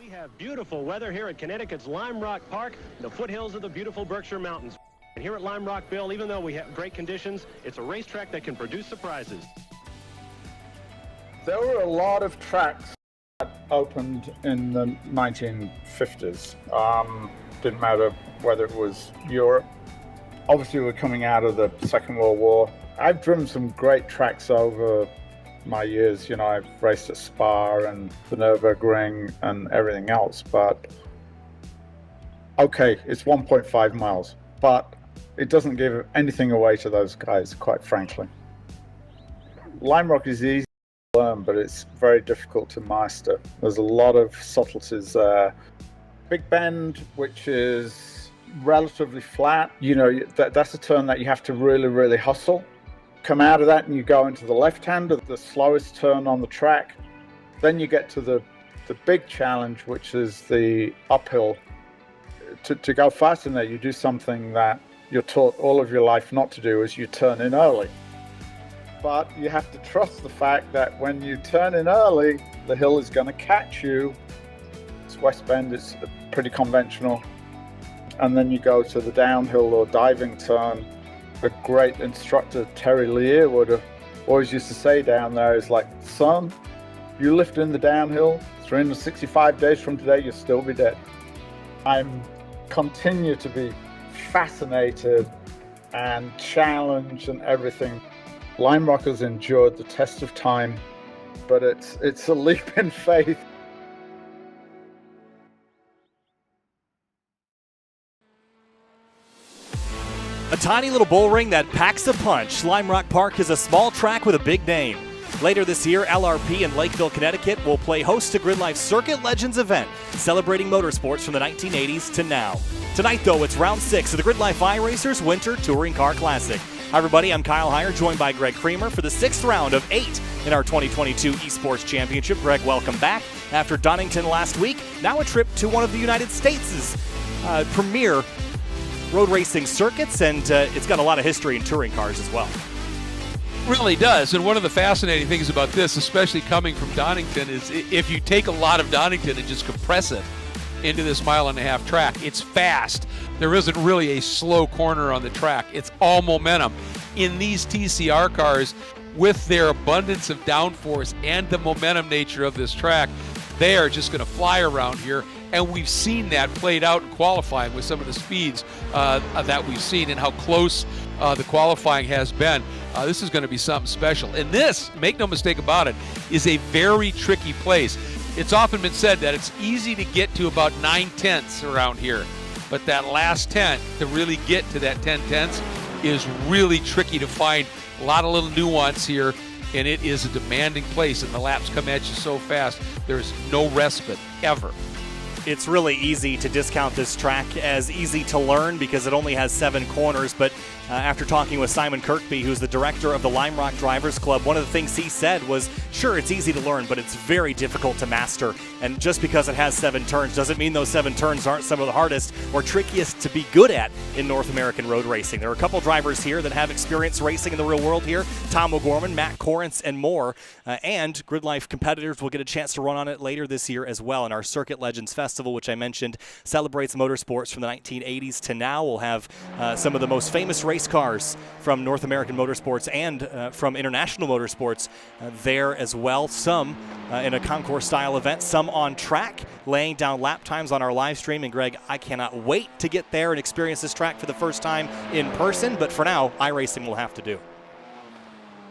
We have beautiful weather here at Connecticut's Lime Rock Park, the foothills of the beautiful Berkshire Mountains. And here at Lime Rock, Bill, even though we have great conditions, it's a racetrack that can produce surprises. There were a lot of tracks that opened in the 1950s. Didn't matter whether it was Europe. Obviously, we're coming out of the Second World War. I've driven some great tracks over my years. You know, I've raced at Spa and the Nürburgring and everything else, but okay, it's 1.5 miles, but it doesn't give anything away to those guys, quite frankly. Lime Rock is easy to learn, but it's very difficult to master. There's a lot of subtleties there. Big Bend, which is relatively flat, you know, that's a turn that you have to really hustle. Come out of that and you go into the left-hand, the slowest turn on the track. Then you get to the big challenge, which is the uphill. To go fast in there, you do something that you're taught all of your life not to do, is you turn in early. But you have to trust the fact that when you turn in early, the hill is going to catch you. It's West Bend, it's pretty conventional. And then you go to the downhill or diving turn. A great instructor, Terry Lear, would have always used to say down there, is like, son, you lift in the downhill, 365 days from today, you'll still be dead. I'm continue to be fascinated and challenged and everything. Lime Rock has endured the test of time, but it's a leap in faith. A tiny little bullring that packs a punch. Lime Rock Park is a small track with a big name. Later this year, LRP in Lakeville, Connecticut will play host to GRIDLIFE's Circuit Legends event, celebrating motorsports from the 1980s to now. Tonight, though, it's round 6 of the GRIDLIFE iRacers Winter Touring Car Classic. Hi, everybody. I'm Kyle Heyer, joined by Greg Creamer for the 6th round of 8 in our 2022 Esports Championship. Greg, welcome back. After Donington last week, now a trip to one of the United States' premier road racing circuits, and it's got a lot of history in touring cars as well. Really does, and one of the fascinating things about this, especially coming from Donington, is if you take a lot of Donington and just compress it into this 1.5 mile track, it's fast. There isn't really a slow corner on the track. It's all momentum. In these TCR cars, with their abundance of downforce and the momentum nature of this track, they are just going to fly around here. And we've seen that played out in qualifying with some of the speeds that we've seen and how close the qualifying has been. This is going to be something special. And this, make no mistake about it, is a very tricky place. It's often been said that it's easy to get to about 9/10 around here. But that last 10, to really get to that 10/10, is really tricky to find. A lot of little nuance here. And it is a demanding place. And the laps come at you so fast, there's no respite ever. It's really easy to discount this track as easy to learn because it only has 7 corners, but after talking with Simon Kirkby, who's the director of the Lime Rock Drivers Club, one of the things he said was, sure, it's easy to learn, but it's very difficult to master. And just because it has 7 turns doesn't mean those 7 turns aren't some of the hardest or trickiest to be good at in North American road racing. There are a couple drivers here that have experience racing in the real world here, Tom O'Gorman, Matt Corrence, and more. And GRIDLIFE competitors will get a chance to run on it later this year as well. And our Circuit Legends Festival, which I mentioned, celebrates motorsports from the 1980s to now. We'll have some of the most famous race cars from North American motorsports and from international motorsports there as well. Some in a concourse-style event, some on track, laying down lap times on our live stream. And Greg, I cannot wait to get there and experience this track for the first time in person. But for now, iRacing will have to do.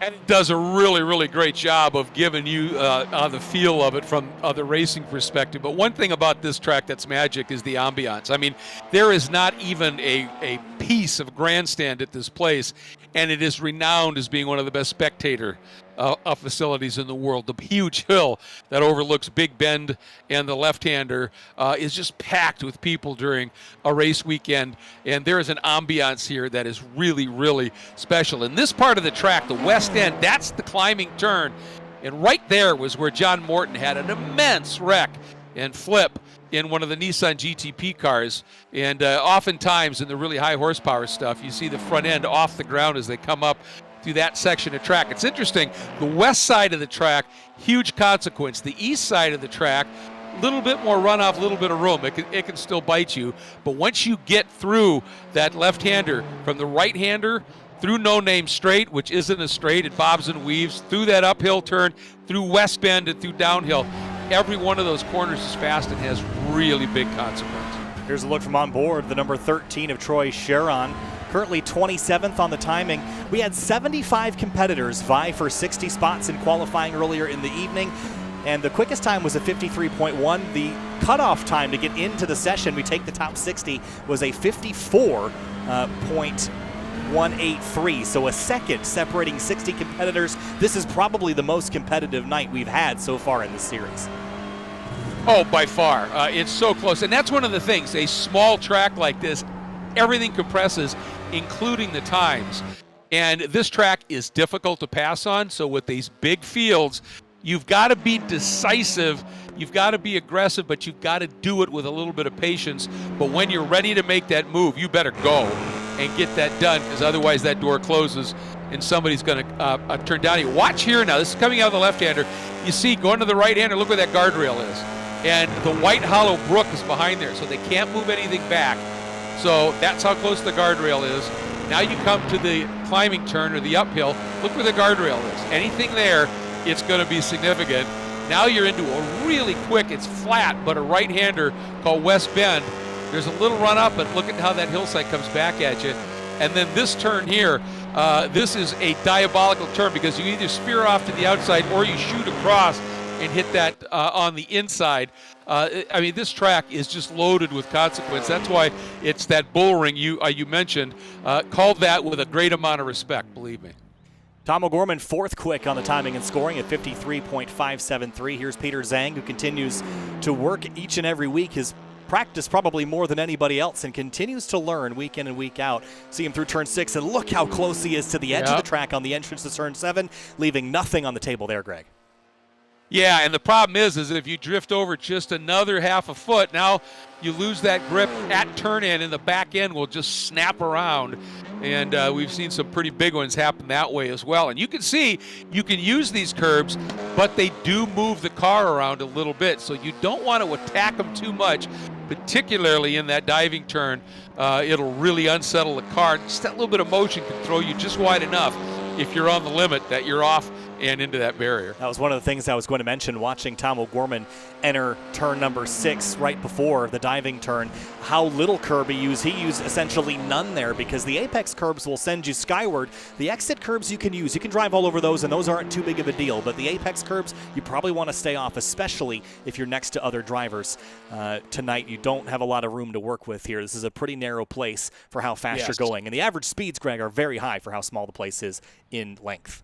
And it does a really great job of giving you the feel of it from the racing perspective. But one thing about this track that's magic is the ambiance. I mean, there is not even a piece of grandstand at this place, and it is renowned as being one of the best spectator facilities in the world. The huge hill that overlooks Big Bend and the left-hander is just packed with people during a race weekend, and there is an ambiance here that is really special. In this part of the track, the west end, that's the climbing turn, and right there was where John Morton had an immense wreck and flip in one of the Nissan GTP cars. And oftentimes in the really high horsepower stuff, you see the front end off the ground as they come up through that section of track. It's interesting, the west side of the track, huge consequence. The east side of the track, little bit more runoff, a little bit of room. It can still bite you. But once you get through that left-hander, from the right-hander through No Name Straight, which isn't a straight, it bobs and weaves, through that uphill turn, through West Bend and through downhill, every one of those corners is fast and has really big consequence. Here's a look from on board, the number 13 of Troy Sharon, currently 27th on the timing. We had 75 competitors vie for 60 spots in qualifying earlier in the evening, and the quickest time was a 53.1. The cutoff time to get into the session, we take the top 60, was a 54.183, so a second separating 60 competitors. This is probably the most competitive night we've had so far in the series. Oh, by far. It's so close. And that's one of the things. A small track like this, everything compresses, including the times. And this track is difficult to pass on. So with these big fields, you've got to be decisive. You've got to be aggressive, but you've got to do it with a little bit of patience. But when you're ready to make that move, you better go and get that done, because otherwise that door closes and somebody's going to turn down you. Watch here now. This is coming out of the left-hander. You see, going to the right-hander, look where that guardrail is. And the White Hollow Brook is behind there, so they can't move anything back. So that's how close the guardrail is. Now you come to the climbing turn or the uphill. Look where the guardrail is. Anything there, it's going to be significant. Now you're into a really quick, it's flat, but a right-hander called West Bend. There's a little run up, but look at how that hillside comes back at you. And then this turn here, this is a diabolical turn, because you either spear off to the outside or you shoot across and hit that on the inside. I mean, this track is just loaded with consequence. That's why it's that bullring you mentioned. Called that with a great amount of respect, believe me. Tom O'Gorman, fourth quick on the timing and scoring at 53.573. Here's Peter Zhang, who continues to work each and every week. His practice probably more than anybody else, and continues to learn week in and week out. See him through turn 6, and look how close he is to the edge of the track on the entrance to turn 7, leaving nothing on the table there, Greg. Yeah, and the problem is if you drift over just another half a foot, now you lose that grip at turn end, and the back end will just snap around. And we've seen some pretty big ones happen that way as well. And you can see you can use these curbs, but they do move the car around a little bit. So you don't want to attack them too much, particularly in that diving turn. It'll really unsettle the car. Just that little bit of motion can throw you just wide enough if you're on the limit that you're off and into that barrier. That was one of the things I was going to mention, watching Tom O'Gorman enter turn number 6 right before the diving turn. How little curb he used. He used essentially none there, because the apex curbs will send you skyward. The exit curbs you can use. You can drive all over those, and those aren't too big of a deal. But the apex curbs, you probably want to stay off, especially if you're next to other drivers. Tonight, you don't have a lot of room to work with here. This is a pretty narrow place for how fast you're going. And the average speeds, Greg, are very high for how small the place is in length.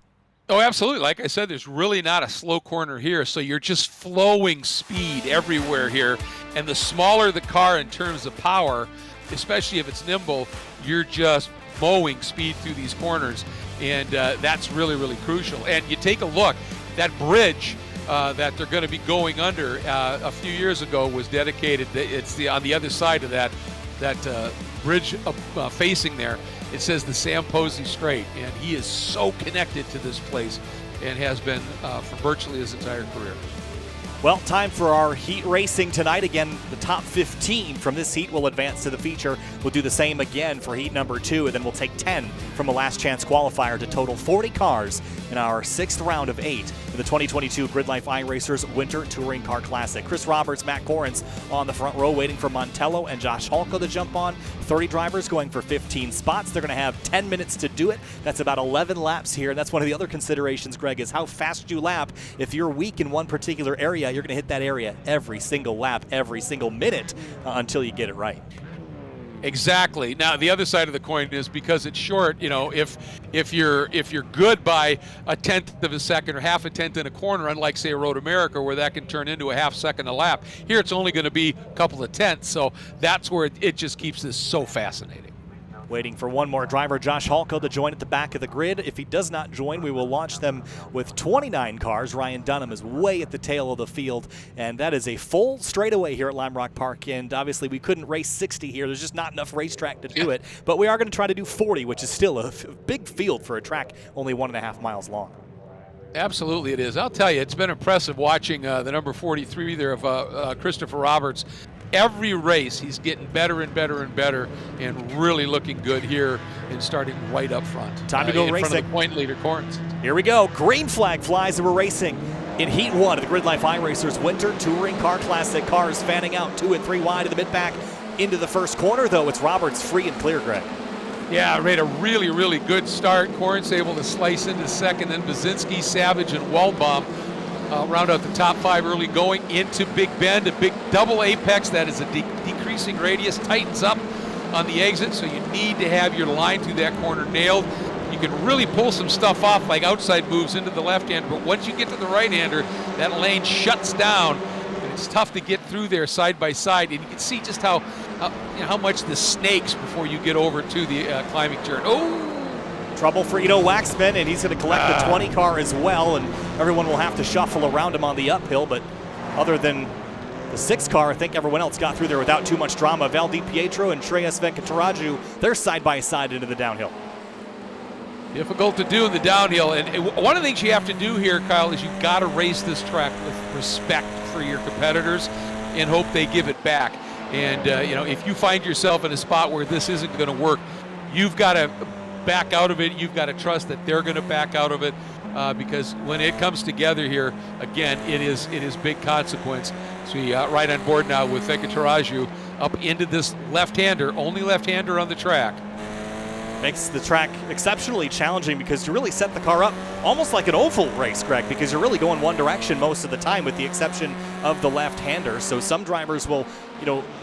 Oh, absolutely. Like I said, there's really not a slow corner here, so you're just flowing speed everywhere here. And the smaller the car in terms of power, especially if it's nimble, you're just mowing speed through these corners. And that's really, really crucial. And you take a look, that bridge that they're going to be going under a few years ago was dedicated. It's on the other side of that bridge facing there. It says the Sam Posey Strait, and he is so connected to this place and has been for virtually his entire career. Well, time for our heat racing tonight. Again, the top 15 from this heat will advance to the feature. We'll do the same again for heat number 2, and then we'll take 10 from a last chance qualifier to total 40 cars in our 6th round of 8 in the 2022 GRIDLIFE iRacers Winter Touring Car Classic. Chris Roberts, Matt Corrins on the front row waiting for Montello and Josh Halko to jump on. 30 drivers going for 15 spots. They're going to have 10 minutes to do it. That's about 11 laps here, and that's one of the other considerations, Greg, is how fast you lap. If you're weak in one particular area, you're going to hit that area every single lap, every single minute until you get it right. Exactly. Now the other side of the coin is, because it's short, you know, if you're good by a tenth of a second or half a tenth in a corner, unlike say a Road America where that can turn into a half second a lap, here it's only going to be a couple of tenths. So that's where it just keeps this so fascinating. Waiting for one more driver, Josh Halko, to join at the back of the grid. If he does not join, we will launch them with 29 cars. Ryan Dunham is way at the tail of the field, and that is a full straightaway here at Lime Rock Park. And obviously, we couldn't race 60 here. There's just not enough racetrack to do it. But we are going to try to do 40, which is still a big field for a track only 1.5 miles long. Absolutely it is. I'll tell you, it's been impressive watching the number 43 there of Christopher Roberts. Every race, he's getting better and better and better, and really looking good here and starting right up front. Time to go in racing. Front of the point leader, Corns. Here we go. Green flag flies, and we're racing in Heat 1 of the GRIDLIFE iRacers Winter Touring Car Classic. Cars fanning out 2 and 3 wide of the mid-pack into the first corner, though. It's Roberts free and clear, Greg. Yeah, made a really, really good start. Corns able to slice into second, then Basinski, Savage, and Waldbaum round out the top 5 early, going into Big Bend, a big double apex. That is a decreasing radius, tightens up on the exit, so you need to have your line through that corner nailed. You can really pull some stuff off, like outside moves into the left-hander, but once you get to the right-hander, that lane shuts down, and it's tough to get through there side by side, and you can see just how much this snakes before you get over to the climbing turn. Oh! Trouble for Ito Waxman, and he's going to collect the 20 car as well, and everyone will have to shuffle around him on the uphill, but other than the 6 car, I think everyone else got through there without too much drama. Val DiPietro and Shreyas Venkataraju, they're side by side into the downhill. Difficult to do in the downhill, and one of the things you have to do here, Kyle, is you've got to race this track with respect for your competitors and hope they give it back. And if you find yourself in a spot where this isn't going to work, you've got to back out of it. You've got to trust that they're going to back out of it, because when it comes together here, again, it is big consequence. So right on board now with Venkataraju up into this left-hander, only left-hander on the track. Makes the track exceptionally challenging because you really set the car up almost like an oval race, Greg, because you're really going one direction most of the time with the exception of the left-hander. So some drivers will,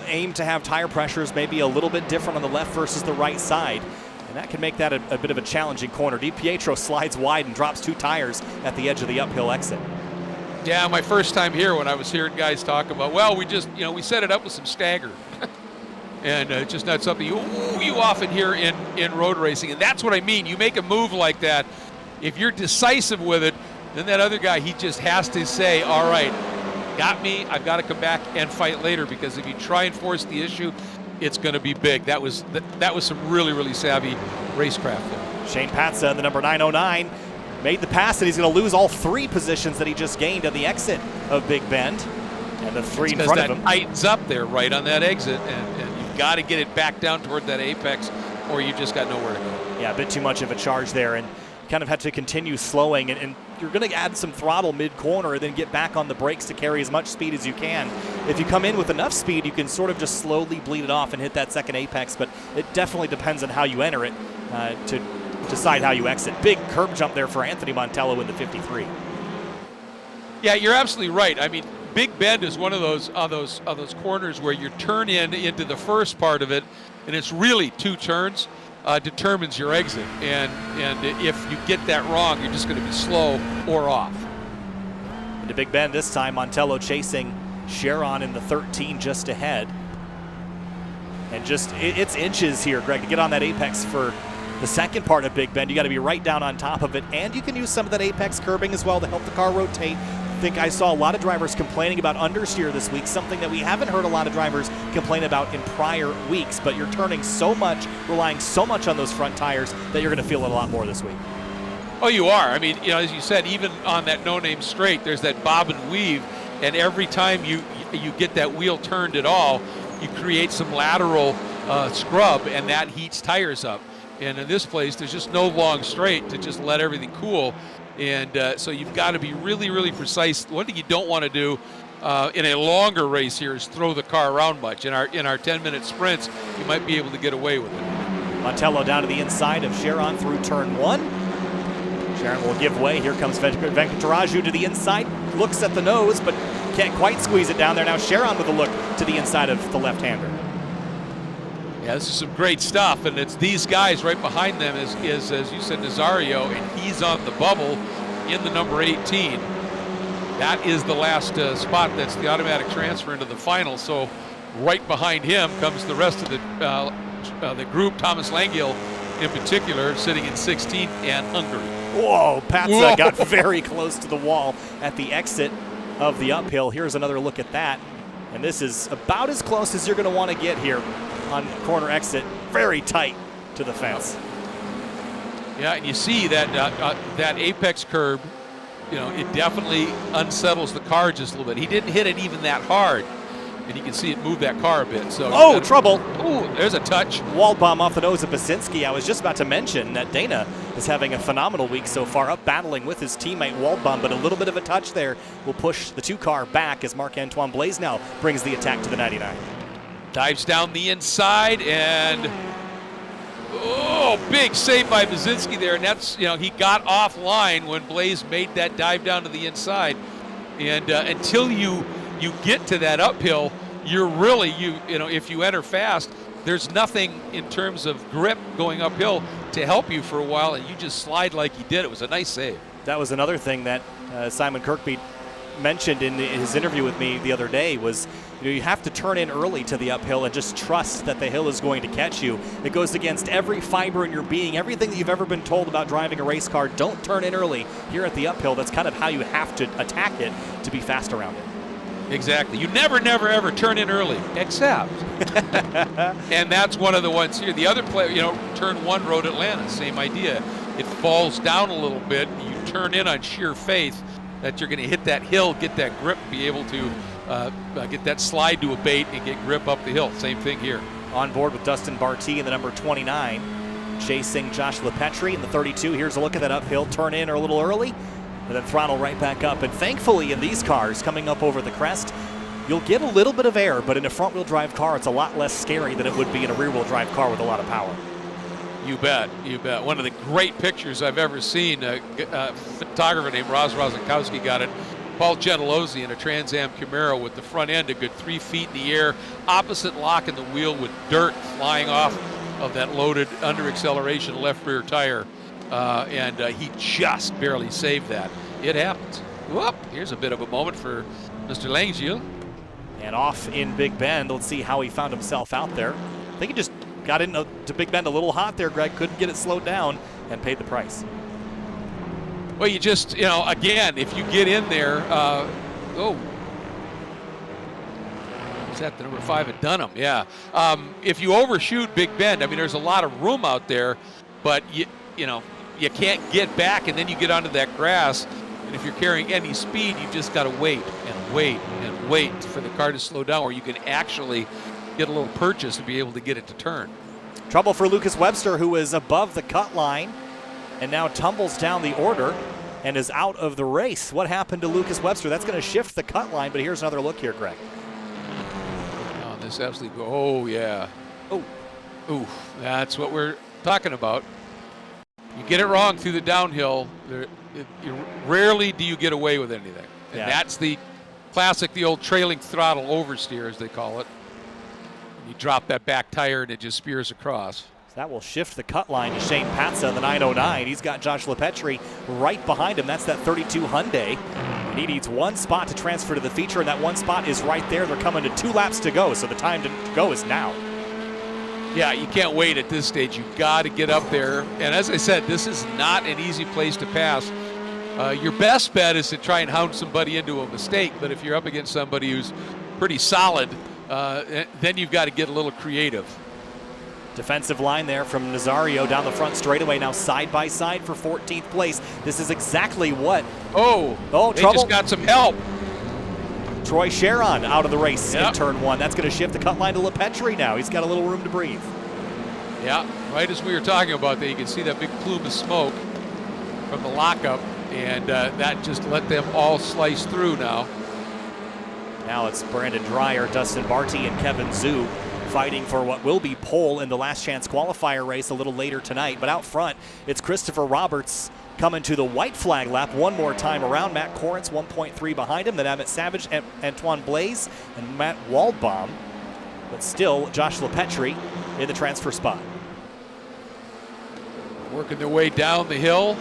aim to have tire pressures maybe a little bit different on the left versus the right side. And that can make that a bit of a challenging corner. DiPietro slides wide and drops 2 tires at the edge of the uphill exit. Yeah, my first time here when I was hearing guys talk about, well, we just, we set it up with some stagger. And it's just not something you often hear in road racing. And that's what I mean. You make a move like that, if you're decisive with it, then that other guy, he just has to say, all right, got me, I've got to come back and fight later, because if you try and force the issue, it's going to be big. That was some really, really savvy racecraft there. Shane Patza, the number 909, made the pass, and he's going to lose all 3 positions that he just gained on the exit of Big Bend. And the 3 in front of him. Tightens up there right on that exit, and you've got to get it back down toward that apex, or you just got nowhere to go. Yeah, a bit too much of a charge there, and kind of had to continue slowing, and you're going to add some throttle mid-corner and then get back on the brakes to carry as much speed as you can. If you come in with enough speed, you can sort of just slowly bleed it off and hit that second apex, but it definitely depends on how you enter it to decide how you exit. Big curb jump there for Anthony Montello in the 53. Yeah, you're absolutely right. I mean, Big Bend is one of those corners where you turn into the first part of it, and it's really 2 turns determines your exit. And if you get that wrong, you're just going to be slow or off. Into Big Bend this time, Montello chasing Sharon in the 13 just ahead. And just, it's inches here, Greg, to get on that apex for the second part of Big Bend. You got to be right down on top of it, and you can use some of that apex curbing as well to help the car rotate. I think I saw a lot of drivers complaining about understeer this week, something that we haven't heard a lot of drivers complain about in prior weeks, but you're turning so much, relying so much on those front tires that you're going to feel it a lot more this week. Oh, you are. I mean, as you said, even on that no-name straight, there's that bob and weave, and every time you get that wheel turned at all, you create some lateral scrub, and that heats tires up. And in this place, there's just no long straight to just let everything cool. And so you've got to be really, really precise. One thing you don't want to do in a longer race here is throw the car around much. In our 10-minute sprints, you might be able to get away with it. Montello down to the inside of Sharon through turn 1. Sharon will give way. Here comes Venkataraju to the inside. Looks at the nose, but can't quite squeeze it down there. Now Sharon with a look to the inside of the left-hander. Yeah, this is some great stuff, and it's these guys right behind them is as you said, Nazario, and he's on the bubble in the number 18. That is the last spot. That's the automatic transfer into the final. So right behind him comes the rest of the group. Thomas Langhill, in particular, sitting in 16th and Hungary. Whoa, Patza got very close to the wall at the exit of the uphill. Here's another look at that, and this is about as close as you're going to want to get here on corner exit, very tight to the fence. Yeah, and you see that that apex curb it definitely unsettles the car just a little bit. He didn't hit it even that hard, and you can see it move that car a bit. So trouble. Oh, there's a touch. Wall bomb off the nose of Basinski. I was just about to mention that Dana is having a phenomenal week so far, up battling with his teammate Wall bomb, but a little bit of a touch there will push the 2-car back as Marc-Antoine Blaise now brings the attack to the 99. Dives down the inside, and big save by Basinski there, and that's, he got offline when Blaise made that dive down to the inside, and until you get to that uphill, you're really, if you enter fast, there's nothing in terms of grip going uphill to help you for a while, and you just slide like he did. It was a nice save. That was another thing that Simon Kirkby mentioned in his interview with me the other day was, you have to turn in early to the uphill and just trust that the hill is going to catch you. It goes against every fiber in your being, everything that you've ever been told about driving a race car. Don't turn in early here at the uphill. That's kind of how you have to attack it to be fast around it. Exactly. You never, ever turn in early, except. And that's one of the ones here. The other player, turn 1 Road Atlanta, same idea. It falls down a little bit. You turn in on sheer faith that you're going to hit that hill, get that grip, be able to get that slide to abate and get grip up the hill. Same thing here. On board with Dustin Barty in the number 29, chasing Josh LePetri in the 32. Here's a look at that uphill, turn in a little early, and then throttle right back up. And thankfully in these cars coming up over the crest, you'll get a little bit of air, but in a front-wheel drive car, it's a lot less scary than it would be in a rear-wheel drive car with a lot of power. You bet, you bet. One of the great pictures I've ever seen, a photographer named Roz Rosankowski got it. Paul Gentilozzi in a Trans Am Camaro with the front end a good 3 feet in the air, opposite lock in the wheel with dirt flying off of that loaded under acceleration left rear tire. And he just barely saved that. It happens. Whoop, here's a bit of a moment for Mr. Langeville. And off in Big Bend, let's see how he found himself out there. I think he just got into Big Bend a little hot there, Greg. Couldn't get it slowed down and paid the price. Well, you just, again, if you get in there, is that the number 5 at Dunham? Yeah. If you overshoot Big Bend, there's a lot of room out there, but you can't get back, and then you get onto that grass, and if you're carrying any speed, you've just got to wait and wait and wait for the car to slow down, or you can actually get a little purchase to be able to get it to turn. Trouble for Lucas Webster, who is above the cut line and now tumbles down the order and is out of the race. What happened to Lucas Webster? That's going to shift the cut line, but here's another look here, Greg. Oh, this absolutely, oh yeah. Oh, that's what we're talking about. You get it wrong through the downhill, rarely do you get away with anything. And that's the classic, the old trailing throttle oversteer, as they call it. You drop that back tire and it just spears across. That will shift the cut line to Shane Patza, the 909. He's got Josh LePetri right behind him. That's that 32 Hyundai. And he needs one spot to transfer to the feature, and that one spot is right there. They're coming to 2 laps to go, so the time to go is now. Yeah, you can't wait at this stage. You've got to get up there. And as I said, this is not an easy place to pass. Your best bet is to try and hound somebody into a mistake, but if you're up against somebody who's pretty solid, then you've got to get a little creative. Defensive line there from Nazario down the front straightaway, now side by side for 14th place. This is exactly what. Oh, they trouble. Just got some help. Troy Sharon out of the race in turn 1. That's going to shift the cut line to LePetri now. He's got a little room to breathe. Yeah, right as we were talking about that, you can see that big plume of smoke from the lockup, and that just let them all slice through now. Now it's Brandon Dreyer, Dustin Barty, and Kevin Zhu fighting for what will be pole in the last chance qualifier race a little later tonight. But out front, it's Christopher Roberts coming to the white flag lap one more time around. Matt Corrence 1.3 behind him. Then Emmett Savage, Antoine Blaise, and Matt Waldbaum. But still, Josh LePetri in the transfer spot. Working their way down the hill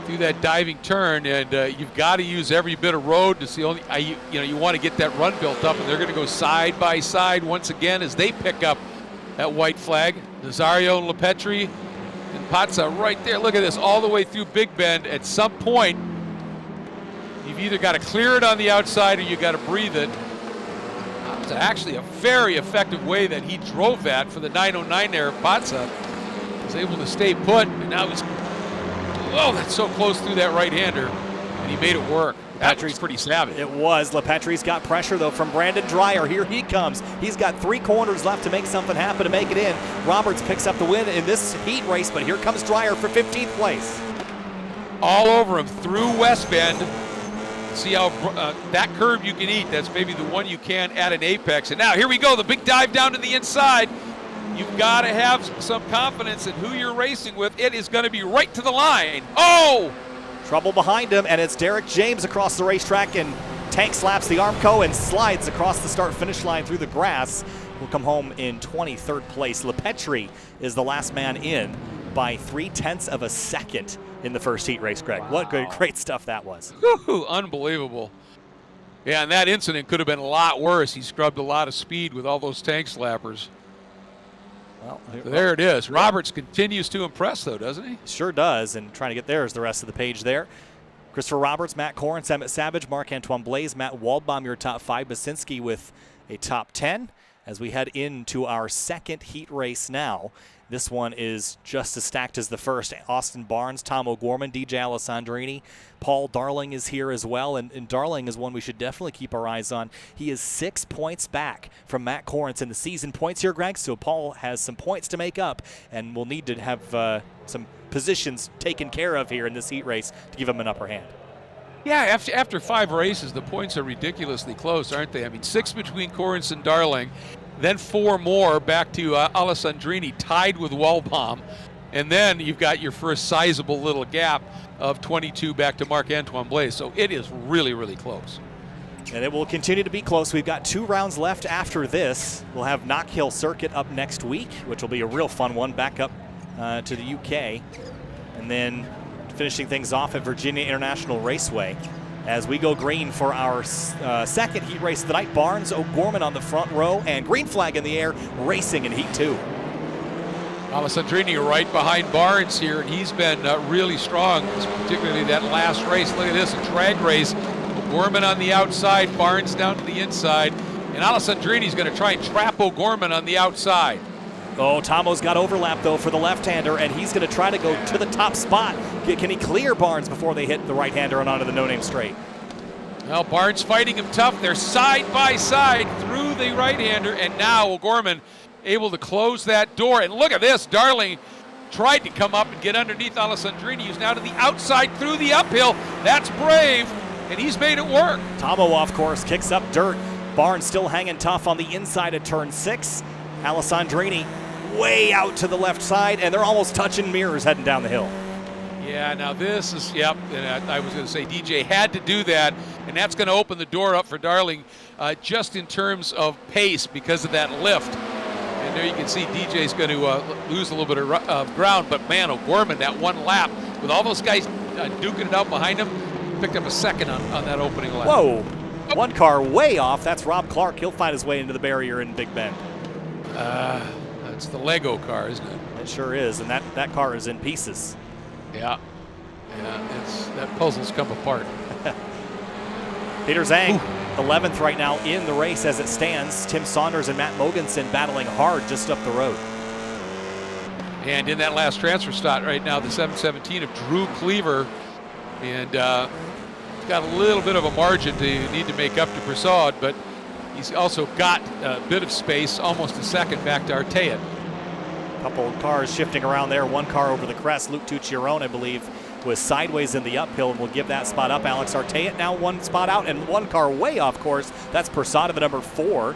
through that diving turn, and you've got to use every bit of road to see. You want to get that run built up, and they're going to go side by side once again as they pick up that white flag. Nazario and LePetri and Patza right there. Look at this, all the way through Big Bend. At some point, you've either got to clear it on the outside or you got to breathe it. It's actually a very effective way that he drove that for the 909 there. Patza was able to stay put, and now he's Oh, that's so close through that right-hander, and he made it work. That was pretty savage. It was. LePetre's got pressure, though, from Brandon Dreyer. Here he comes. He's got 3 corners left to make something happen, to make it in. Roberts picks up the win in this heat race, but here comes Dreyer for 15th place. All over him through West Bend. See how that curve you can eat. That's maybe the one you can at an apex. And now here we go, the big dive down to the inside. You've got to have some confidence in who you're racing with. It is going to be right to the line. Oh! Trouble behind him, and it's Derek James across the racetrack, and tank slaps the Armco and slides across the start-finish line through the grass. Will come home in 23rd place. LePetre is the last man in by 0.3 of a second in the first heat race, Greg. Wow. What good, great stuff that was. Woo-hoo, unbelievable. Yeah, and that incident could have been a lot worse. He scrubbed a lot of speed with all those tank slappers. Well, so there it is. Roberts continues to impress, though, doesn't he? Sure does, and trying to get there is the rest of the page there. Christopher Roberts, Matt Corrins, Emmett Savage, Marc-Antoine Blaise, Matt Waldbaum, your top 5. Basinski with a top 10. As we head into our second heat race now. This one is just as stacked as the first. Austin Barnes, Tom O'Gorman, DJ Alessandrini. Paul Darling is here as well, and Darling is one we should definitely keep our eyes on. He is 6 points back from Matt Corrins in the season points here, Greg, so Paul has some points to make up, and we'll need to have some positions taken care of here in this heat race to give him an upper hand. Yeah, after 5 races, the points are ridiculously close, aren't they? I mean, 6 between Corrins and Darling, then 4 more back to Alessandrini, tied with Waldbaum. And then you've got your first sizable little gap of 22 back to Marc-Antoine Blaise. So it is really, really close. And it will continue to be close. We've got 2 rounds left after this. We'll have Knock Hill Circuit up next week, which will be a real fun one, back up to the UK. And then finishing things off at Virginia International Raceway. As we go green for our second heat race of the night. Barnes, O'Gorman on the front row, and green flag in the air, racing in heat 2. Alessandrini right behind Barnes here, and he's been really strong, particularly that last race. Look at this, a drag race. O'Gorman on the outside, Barnes down to the inside, and Alessandrini's going to try and trap O'Gorman on the outside. Oh, Tomo's got overlap, though, for the left-hander, and he's going to try to go to the top spot. Can he clear Barnes before they hit the right-hander and onto the no-name straight? Well, Barnes fighting him tough. They're side by side through the right-hander, and now O'Gorman able to close that door. And look at this. Darling tried to come up and get underneath Alessandrini. He's now to the outside through the uphill. That's brave, and he's made it work. Tomo, of course, kicks up dirt. Barnes still hanging tough on the inside of turn 6. Alessandrini way out to the left side, and they're almost touching mirrors heading down the hill. Yeah, now this is, yep, and I was going to say DJ had to do that, and that's going to open the door up for Darling just in terms of pace because of that lift. And there you can see DJ's going to lose a little bit of ground, but man, O'Gorman, that one lap, with all those guys duking it out behind him, picked up a second on that opening lap. Whoa, one car way off. That's Rob Clark. He'll find his way into the barrier in Big Bend. It's the Lego car, isn't it? It sure is, and that car is in pieces. Yeah, that puzzle's come apart. Peter Zhang, 11th right now in the race as it stands. Tim Saunders and Matt Mogensen battling hard just up the road. And in that last transfer stop right now, the 717 of Drew Cleaver, and got a little bit of a margin to need to make up to Prasad, but he's also got a bit of space, almost a second back to Arteat. Couple of cars shifting around there. One car over the crest. Luke Tucciarone, I believe, was sideways in the uphill and will give that spot up. Alex Arteat now one spot out, and one car way off course. That's Prasad, the number 4.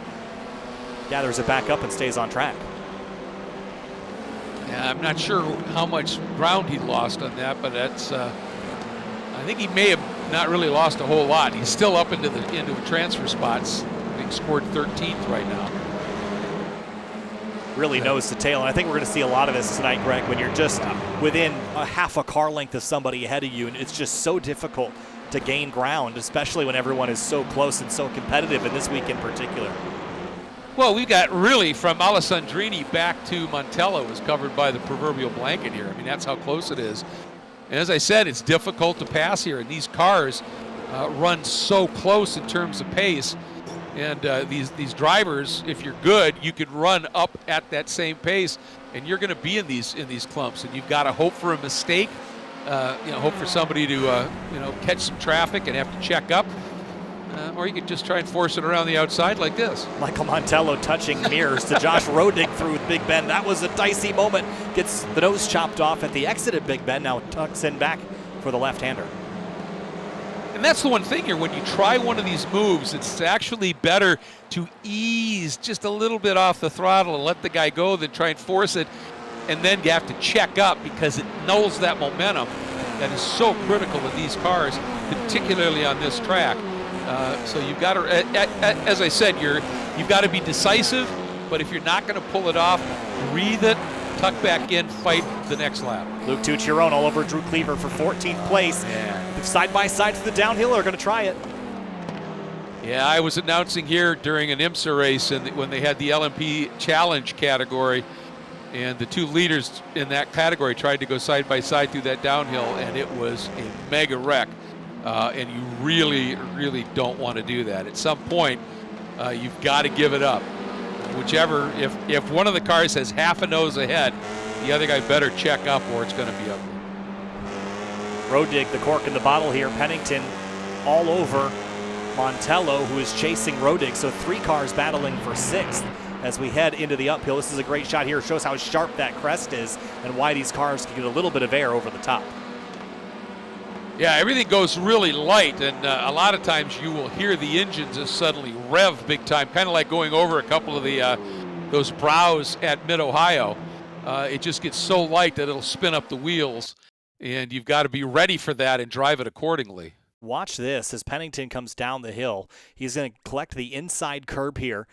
Gathers it back up and stays on track. Yeah, I'm not sure how much ground he lost on that, but that's. I think he may have not really lost a whole lot. He's still up into the transfer spots. He scored 13th right now. Really nose to tail, and I think we're going to see a lot of this tonight, Greg, when you're just within a half a car length of somebody ahead of you, and it's just so difficult to gain ground, especially when everyone is so close and so competitive, in this week in particular. Well, we got really from Alessandrini back to Montello is covered by the proverbial blanket here. I mean, that's how close it is. And as I said, it's difficult to pass here, and these cars run so close in terms of pace. And these drivers, if you're good, you could run up at that same pace, and you're going to be in these clumps. And you've got to hope for a mistake hope for somebody to, catch some traffic and have to check up. Or you could just try and force it around the outside like this. Michael Montello touching mirrors to Josh Rodig through Big Ben. That was a dicey moment. Gets the nose chopped off at the exit of Big Ben. Now tucks in back for the left-hander. And that's the one thing here. When you try one of these moves, it's actually better to ease just a little bit off the throttle and let the guy go than try and force it. And then you have to check up because it nulls that momentum that is so critical in these cars, particularly on this track. So you've got to, as I said, you've got to be decisive, but if you're not going to pull it off, breathe it, tuck back in, fight the next lap. Luke Tucciarone all over Drew Cleaver for 14th place. Yeah. Side by side to the downhill are going to try it. Yeah, I was announcing here during an IMSA race when they had the LMP Challenge category, and the two leaders in that category tried to go side by side through that downhill, and it was a mega wreck. And you really, really don't want to do that. At some point, you've got to give it up. Whichever, if one of the cars has half a nose ahead, the other guy better check up or it's going to be ugly. Rodig, the cork in the bottle here. Pennington all over Montello, who is chasing Rodig. So 3 cars battling for 6th as we head into the uphill. This is a great shot here. It shows how sharp that crest is and why these cars can get a little bit of air over the top. Yeah, everything goes really light, and a lot of times you will hear the engines just suddenly rev big time, kind of like going over a couple of the those brows at Mid-Ohio. It just gets so light that it'll spin up the wheels, and you've got to be ready for that and drive it accordingly. Watch this as Pennington comes down the hill. He's going to collect the inside curb here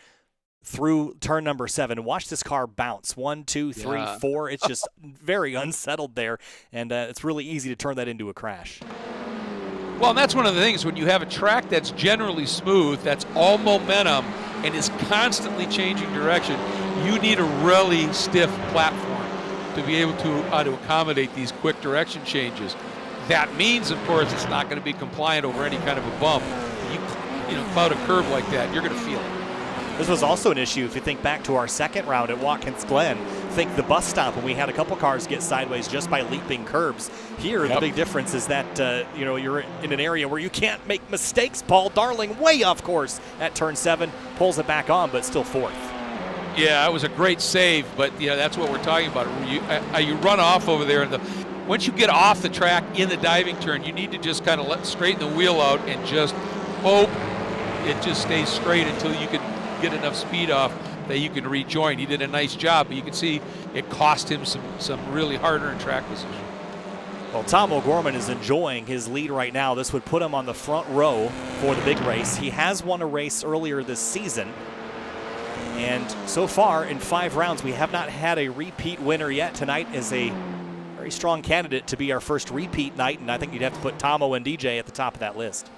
through turn number 7. Watch this car bounce. 1, 2, 3, 4. It's just very unsettled there, and it's really easy to turn that into a crash. Well, and that's one of the things when you have a track that's generally smooth, that's all momentum, and is constantly changing direction, you need a really stiff platform to be able to accommodate these quick direction changes. That means, of course, it's not going to be compliant over any kind of a bump. You know, cloud a curve like that, you're going to feel it. This was also an issue if you think back to our second round at Watkins Glen. Think the bus stop when we had a couple cars get sideways just by leaping curbs. Here, the big difference is that you're in an area where you can't make mistakes. Paul Darling way off course at turn 7, pulls it back on, but still 4th. Yeah, it was a great save, but that's what we're talking about. You run off over there, and once you get off the track in the diving turn, you need to just kind of straighten the wheel out and just hope it just stays straight until you can get enough speed off that you can rejoin. He did a nice job, but you can see it cost him some really hard-earned track position. Well, Tom O'Gorman is enjoying his lead right now. This would put him on the front row for the big race. He has won a race earlier this season, and so far in 5 rounds, we have not had a repeat winner yet. Tonight is a very strong candidate to be our first repeat night, and I think you'd have to put Tomo and DJ at the top of that list.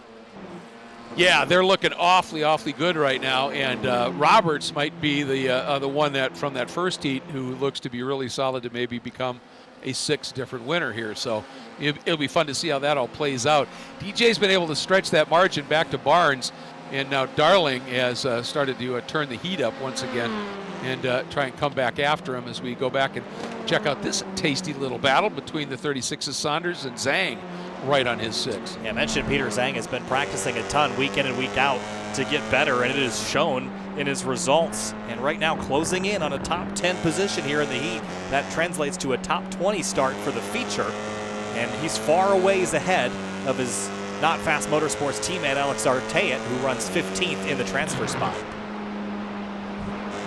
Yeah, they're looking awfully good right now, and Roberts might be the one that from that first heat who looks to be really solid to maybe become a 6th different winner here. So it'll be fun to see how that all plays out. DJ's been able to stretch that margin back to Barnes, and now Darling has started to turn the heat up once again and try and come back after him as we go back and check out this tasty little battle between the 36's Saunders and Zhang right on his 6. Yeah, I mentioned Peter Zhang has been practicing a ton week in and week out to get better, and it is shown in his results. And right now closing in on a top 10 position here in the heat. That translates to a top 20 start for the feature, and he's far a ways ahead of his Not Fast Motorsports teammate Alex Arteat, who runs 15th in the transfer spot.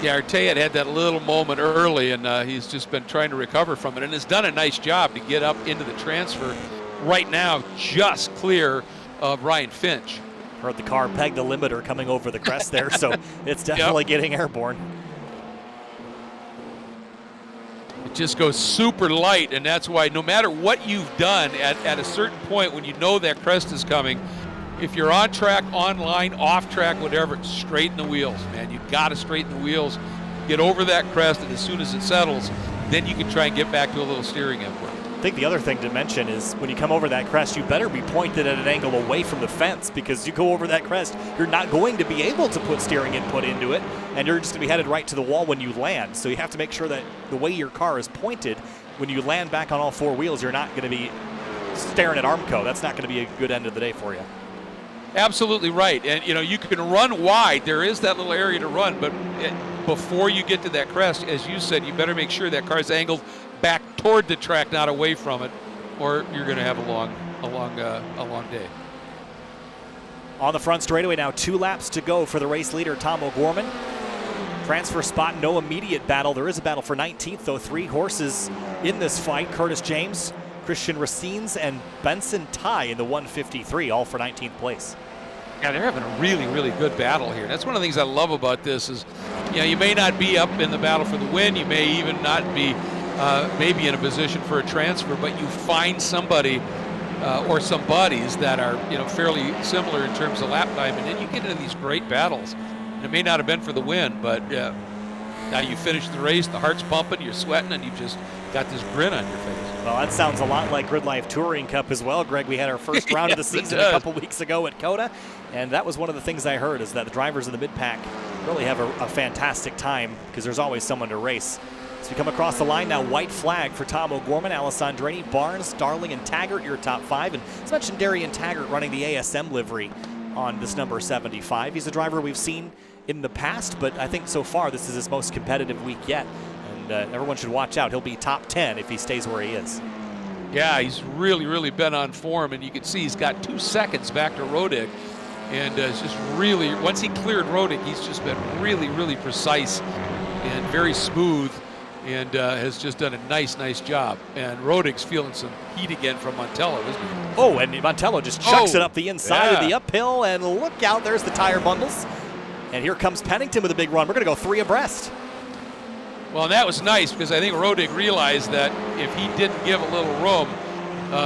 Yeah, Arteat had that little moment early, and he's just been trying to recover from it, and has done a nice job to get up into the transfer. Right now, just clear of Ryan Finch. Heard the car peg the limiter coming over the crest there, so it's definitely getting airborne. It just goes super light, and that's why no matter what you've done at a certain point when you know that crest is coming, if you're on track, on line, off track, whatever, straighten the wheels, man. You've got to straighten the wheels, get over that crest, and as soon as it settles, then you can try and get back to a little steering input. I think the other thing to mention is when you come over that crest, you better be pointed at an angle away from the fence, because you go over that crest, you're not going to be able to put steering input into it, and you're just going to be headed right to the wall when you land. So you have to make sure that the way your car is pointed, when you land back on all 4 wheels, you're not going to be staring at Armco. That's not going to be a good end of the day for you. Absolutely right. And, you know, you can run wide. There is that little area to run, but before you get to that crest, as you said, you better make sure that car's angled back toward the track, not away from it, or you're going to have a long day. On the front straightaway now, 2 laps to go for the race leader, Tom O'Gorman. Transfer spot, no immediate battle. There is a battle for 19th, though. 3 horses in this fight. Curtis James, Christian Racines, and Benson Ty in the 153, all for 19th place. Yeah, they're having a really, really good battle here. That's one of the things I love about this is, you know, you may not be up in the battle for the win. You may even not be maybe in a position for a transfer, but you find somebody or some buddies that are, you know, fairly similar in terms of lap time, and then you get into these great battles. And it may not have been for the win, but now you finish the race, the heart's pumping, you're sweating, and you've just got this grin on your face. Well, that sounds a lot like GRIDLIFE Touring Cup as well, Greg. We had our first round of the season a couple weeks ago at COTA, and that was one of the things I heard, is that the drivers in the mid-pack really have a fantastic time because there's always someone to race. As we come across the line now, white flag for Tom O'Gorman, Alessandrini, Barnes, Darling, and Taggart, your top 5. And as mentioned, Darian Taggart running the ASM livery on this number 75. He's a driver we've seen in the past, but I think so far this is his most competitive week yet. And everyone should watch out. He'll be top 10 if he stays where he is. Yeah, he's really, really been on form, and you can see he's got 2 seconds back to Rodig. And it's just really, once he cleared Rodig, he's just been really, really precise and very smooth, and has just done a nice job. And Rodig's feeling some heat again from Montello, isn't he? Oh, and Montello just chucks it up the inside of the uphill, and look out, there's the tire bundles. And here comes Pennington with a big run. We're going to go 3 abreast. Well, and that was nice because I think Rodig realized that if he didn't give a little room,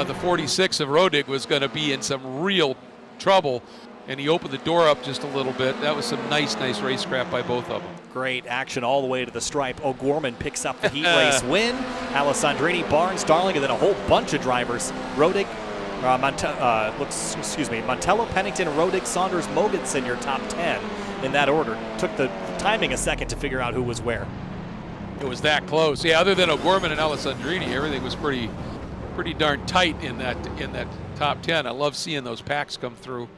the 46 of Rodig was going to be in some real trouble, and he opened the door up just a little bit. That was some nice racecraft by both of them. Great action all the way to the stripe. O'Gorman picks up the heat race win. Alessandrini, Barnes, Darling, and then a whole bunch of drivers. Rodig, Montello, Pennington, Rodig, Saunders, Mogensen, your top 10 in that order. Took the timing a second to figure out who was where. It was that close. Yeah, other than O'Gorman and Alessandrini, everything was pretty darn tight in that top 10. I love seeing those packs come through.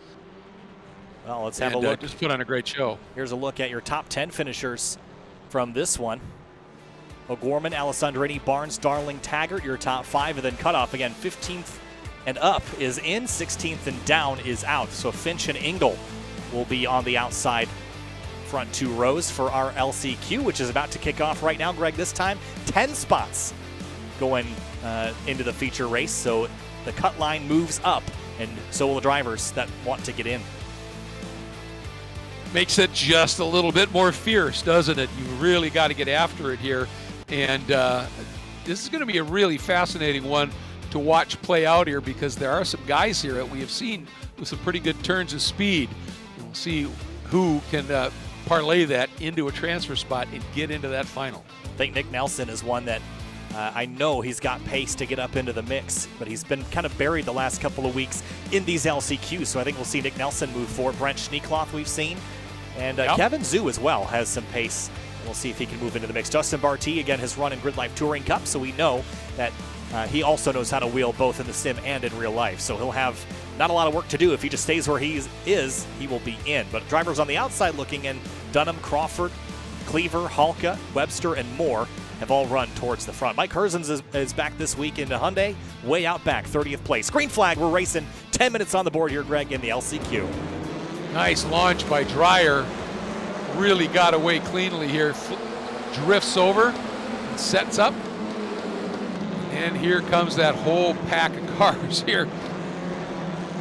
Well, let's have a look. Just put on a great show. Here's a look at your top 10 finishers from this one. O'Gorman, Alessandrini, Barnes, Darling, Taggart, your top 5, and then cutoff again. 15th and up is in, 16th and down is out. So Finch and Engel will be on the outside front 2 rows for our LCQ, which is about to kick off right now. Greg, this time 10 spots going into the feature race. So the cut line moves up, and so will the drivers that want to get in. Makes it just a little bit more fierce, doesn't it? You really got to get after it here. And this is going to be a really fascinating one to watch play out here, because there are some guys here that we have seen with some pretty good turns of speed. We'll see who can parlay that into a transfer spot and get into that final. I think Nick Nelson is one that I know he's got pace to get up into the mix, but he's been kind of buried the last couple of weeks in these LCQs. So I think we'll see Nick Nelson move forward. Brent Schneekloth we've seen. And Kevin Zhu as well has some pace. We'll see if he can move into the mix. Justin Barty, again, has run in GRIDLIFE Touring Cup, so we know that he also knows how to wheel both in the sim and in real life. So he'll have not a lot of work to do. If he just stays where he is, he will be in. But drivers on the outside looking in, Dunham, Crawford, Cleaver, Halka, Webster, and Moore have all run towards the front. Mike Herzens is back this week into Hyundai, way out back, 30th place. Green flag, we're racing. 10 minutes on the board here, Greg, in the LCQ. Nice launch by Dreyer. Really got away cleanly here. Drifts over and sets up. And here comes that whole pack of cars here.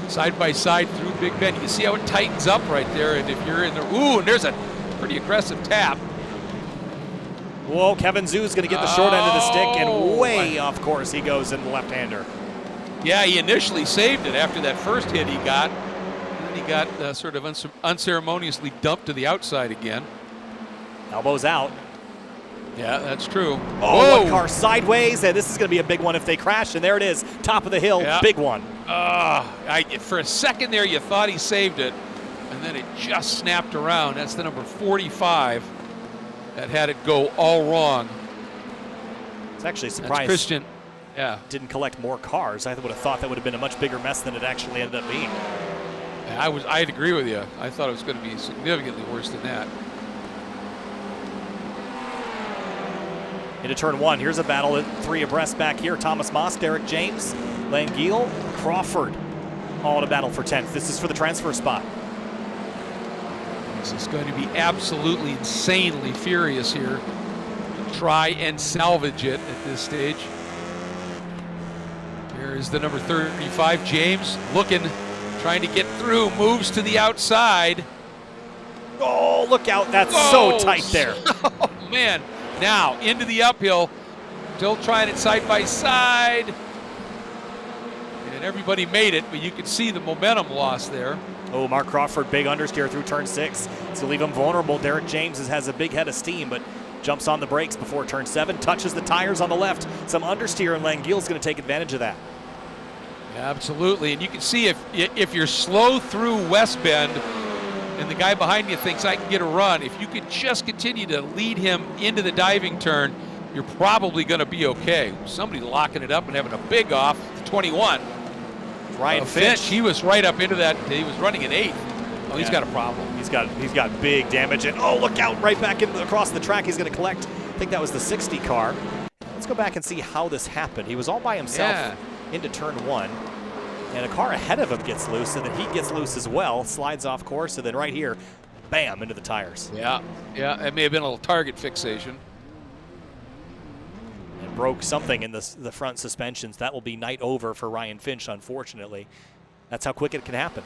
Side by side through Big Bend. You can see how it tightens up right there. And if you're in there, ooh, and there's a pretty aggressive tap. Whoa, Kevin Zhu's going to get the short end of the stick, and way off course he goes in the left-hander. Yeah, he initially saved it after that first hit he got. He got sort of unceremoniously dumped to the outside again. Elbows out. Yeah, that's true. Oh, one car sideways, and this is going to be a big one if they crash, and there it is, top of the hill, big one. For a second there, you thought he saved it, and then it just snapped around. That's the number 45 that had it go all wrong. It's actually surprising. That's Christian. Yeah. didn't collect more cars. I would have thought that would have been a much bigger mess than it actually ended up being. I'd agree with you. I thought it was going to be significantly worse than that. Into turn one. Here's a battle at 3 abreast back here. Thomas Moss, Derek James, Langeal, Crawford, all in a battle for 10th. This is for the transfer spot. This is going to be absolutely insanely furious here. Try and salvage it at this stage. Here is the number 35, James, looking, trying to get through, moves to the outside. Oh, look out. That's so tight there. Oh, man. Now, into the uphill. Still trying it side by side. And everybody made it, but you could see the momentum loss there. Oh, Mark Crawford, big understeer through turn 6. So leave him vulnerable. Derek James has a big head of steam, but jumps on the brakes before turn 7, touches the tires on the left. Some understeer, and Langeal's going to take advantage of that. Yeah, absolutely, and you can see if you're slow through West Bend and the guy behind you thinks I can get a run, if you could just continue to lead him into the diving turn, you're probably going to be okay. Somebody locking it up and having a big off, 21. Ryan Finch, he was right up into that. He was running an 8th. Oh, he's got a problem. He's got big damage, and oh, look out! Right back across the track. He's going to collect. I think that was the 60 car. Let's go back and see how this happened. He was all by himself into turn 1, and a car ahead of him gets loose, and then he gets loose as well, slides off course, and then right here, bam, into the tires. Yeah, it may have been a little target fixation. And broke something in the front suspensions. That will be night over for Ryan Finch, unfortunately. That's how quick it can happen.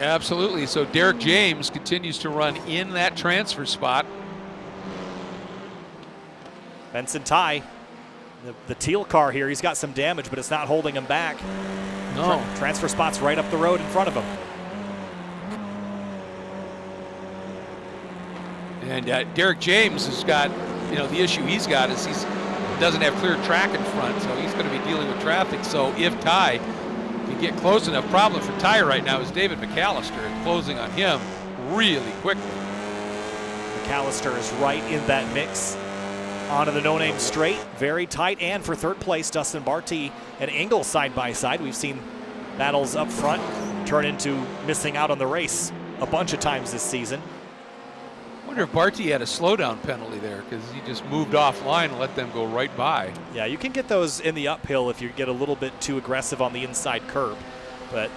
Absolutely. So Derek James continues to run in that transfer spot. Benson Ty, the teal car here, he's got some damage, but it's not holding him back. No. Transfer spot's right up the road in front of him. And Derek James has got, the issue he's got is he doesn't have clear track in front, so he's going to be dealing with traffic. So if Ty can get close enough, problem for Ty right now is David McAllister and closing on him really quickly. McAllister is right in that mix. Onto the no-name straight, very tight, and for third place, Dustin Barty and Engel side by side. We've seen battles up front turn into missing out on the race a bunch of times this season. I wonder if Barty had a slowdown penalty there because he just moved offline and let them go right by. Yeah, you can get those in the uphill if you get a little bit too aggressive on the inside curb, but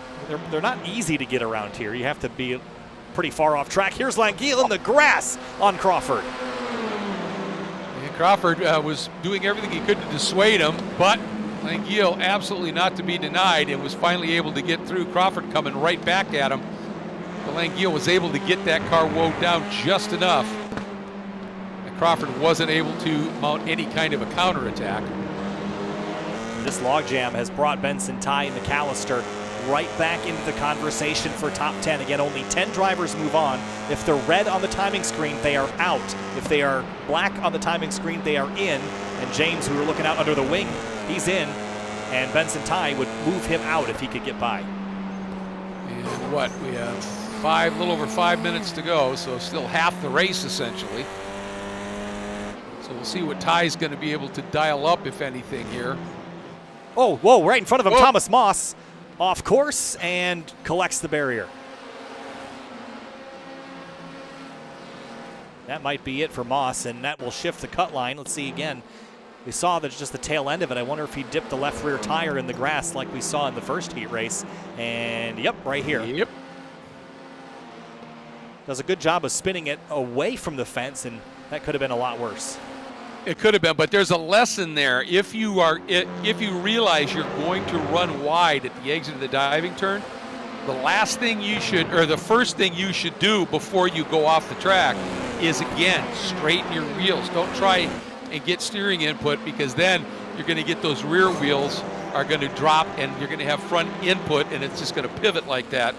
they're not easy to get around here. You have to be pretty far off track. Here's Langeal in the grass on Crawford. Crawford was doing everything he could to dissuade him, but Langeal absolutely not to be denied and was finally able to get through. Crawford coming right back at him. But Langeal was able to get that car woed down just enough. And Crawford wasn't able to mount any kind of a counterattack. This logjam has brought Benson Ty and McAllister right back into the conversation for top 10. Again, only 10 drivers move on. If they're red on the timing screen, they are out. If they are black on the timing screen, they are in. And James, who we're looking out under the wing, he's in. And Benson Ty would move him out if he could get by. And what, we have a little over 5 minutes to go, so still half the race essentially. So we'll see what Ty's going to be able to dial up, if anything, here. Oh, whoa, right in front of him, Thomas Moss. Off course and collects the barrier. That might be it for Moss, and that will shift the cut line. Let's see again. We saw that it's just the tail end of it. I wonder if he dipped the left rear tire in the grass like we saw in the first heat race. And yep, right here. Yep. Does a good job of spinning it away from the fence, and that could have been a lot worse. It could have been, but there's a lesson there. If you realize you're going to run wide at the exit of the diving turn, the first thing you should do before you go off the track is, again, straighten your wheels. Don't try and get steering input, because then you're going to get those rear wheels are going to drop and you're going to have front input, and it's just going to pivot like that.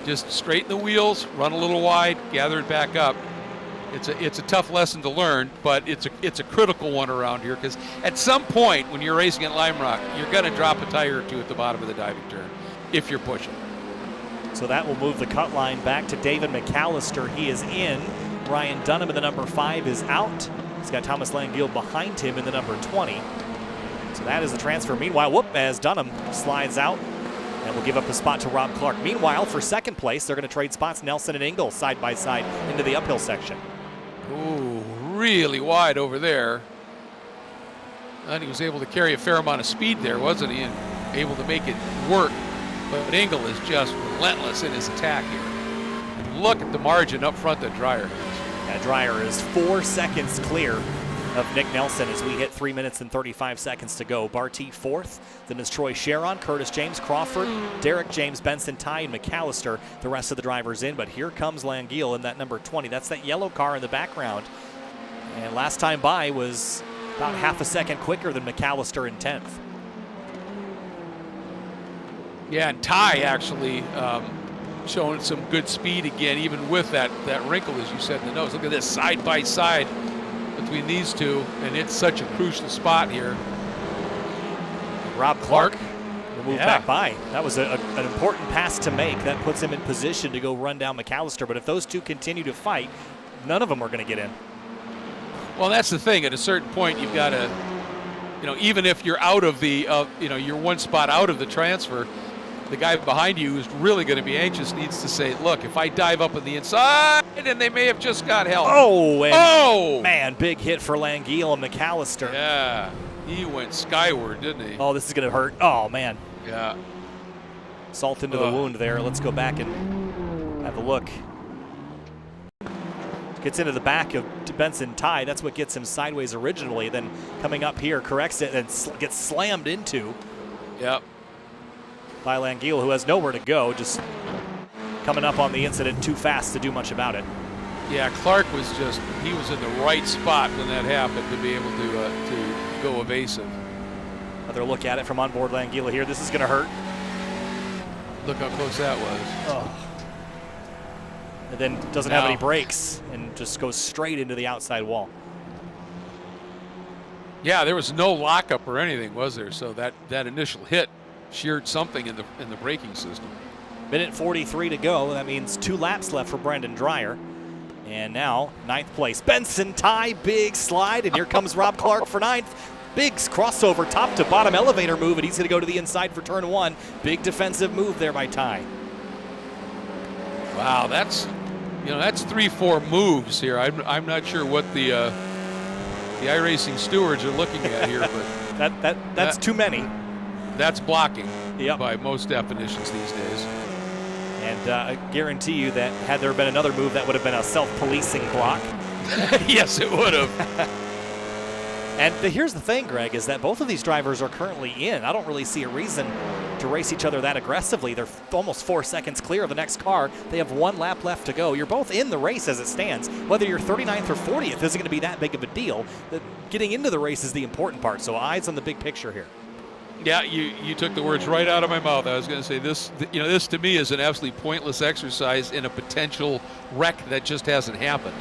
Just straighten the wheels, run a little wide, gather it back up. It's a tough lesson to learn, but it's a critical one around here, because at some point when you're racing at Lime Rock, you're going to drop a tire or two at the bottom of the diving turn if you're pushing. So that will move the cut line back to David McAllister. He is in. Ryan Dunham in the number 5 is out. He's got Thomas Langeal behind him in the number 20. So that is the transfer. Meanwhile, whoop, as Dunham slides out and will give up the spot to Rob Clark. Meanwhile, for second place, they're going to trade spots. Nelson and Engel side by side into the uphill section. Ooh, really wide over there. And he was able to carry a fair amount of speed there, wasn't he? And able to make it work. But Engel is just relentless in his attack here. And look at the margin up front that Dreyer has. Yeah, Dreyer is 4 seconds clear of Nick Nelson as we hit 3 minutes and 35 seconds to go. Barty fourth, then is Troy Sharon, Curtis James, Crawford, Derek James, Benson, Ty, and McAllister. The rest of the drivers in, but here comes Langeal in that number 20. That's that yellow car in the background. And last time by was about half a second quicker than McAllister in 10th. Yeah, and Ty actually showing some good speed again, even with that wrinkle, as you said, in the nose. Look at this side by side between these two, and it's such a crucial spot here. Rob Clark will move back by. That was an important pass to make. That puts him in position to go run down McAllister. But if those two continue to fight, none of them are going to get in. Well, that's the thing. At a certain point, you've got to, even if you're out of the, you're one spot out of the transfer, the guy behind you who's really going to be anxious needs to say, look, if I dive up on the inside, and they may have just got help. Oh, man, big hit for Langeal and McAllister. Yeah, he went skyward, didn't he? Oh, this is going to hurt. Oh, man. Yeah. Salt into the wound there. Let's go back and have a look. Gets into the back of Benson Ty. That's what gets him sideways originally. Then coming up here, corrects it and gets slammed into. Yep. By Langeal, who has nowhere to go, just coming up on the incident too fast to do much about it. Yeah, Clark was he was in the right spot when that happened to be able to go evasive. Another look at it from onboard Langeal here. This is going to hurt. Look how close that was. Oh. And then doesn't have any brakes and just goes straight into the outside wall. Yeah, there was no lockup or anything, was there? So that initial hit sheared something in the braking system. Minute 43 to go. That means 2 laps left for Brendan Dreyer. And now 9th place. Benson Ty, big slide, and here comes Rob Clark for 9th. Big crossover, top to bottom elevator move, and he's going to go to the inside for turn 1. Big defensive move there by Ty. Wow, that's 3-4 moves here. I'm not sure what the iRacing stewards are looking at here, but that's too many. That's blocking by most definitions these days. And I guarantee you that had there been another move, that would have been a self-policing block. Yes, it would have. And here's the thing, Greg, is that both of these drivers are currently in. I don't really see a reason to race each other that aggressively. They're almost 4 seconds clear of the next car. They have 1 lap left to go. You're both in the race as it stands. Whether you're 39th or 40th isn't going to be that big of a deal. Getting into the race is the important part, so eyes on the big picture here. Yeah, you took the words right out of my mouth. I was going to say this to me is an absolutely pointless exercise in a potential wreck that just hasn't happened.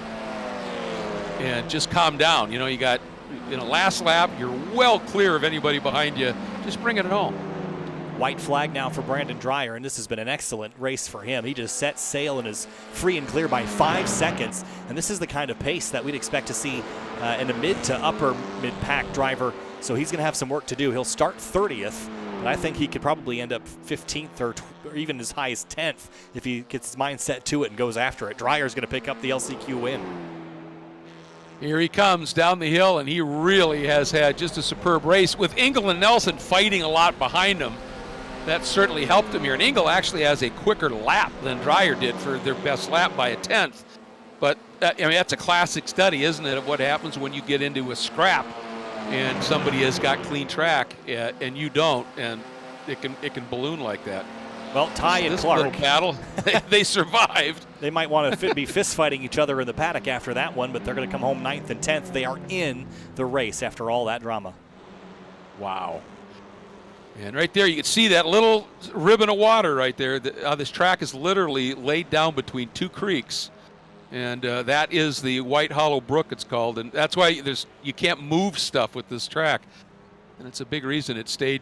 And just calm down. You got, last lap, you're well clear of anybody behind you. Just bring it home. White flag now for Brandon Dreyer, and this has been an excellent race for him. He just set sail and is free and clear by 5 seconds. And this is the kind of pace that we'd expect to see in a mid to upper mid-pack driver. So he's going to have some work to do. He'll start 30th, but I think he could probably end up 15th or even as high as 10th if he gets his mind set to it and goes after it. Dreyer's going to pick up the LCQ win. Here he comes down the hill, and he really has had just a superb race with Engel and Nelson fighting a lot behind him. That certainly helped him here. And Engel actually has a quicker lap than Dreyer did for their best lap by a 10th. But that's a classic study, isn't it, of what happens when you get into a scrap and somebody has got clean track and you don't, and it can balloon like that. Well, Ty and this Clark little battle, they survived. They might want to be fist fighting each other in the paddock after that one, but they're going to come home 9th and 10th. They are in the race after all that drama. Wow. And right there, you can see that little ribbon of water right there. This track is literally laid down between 2 creeks. And that is the White Hollow Brook, it's called. And that's why you can't move stuff with this track. And it's a big reason it stayed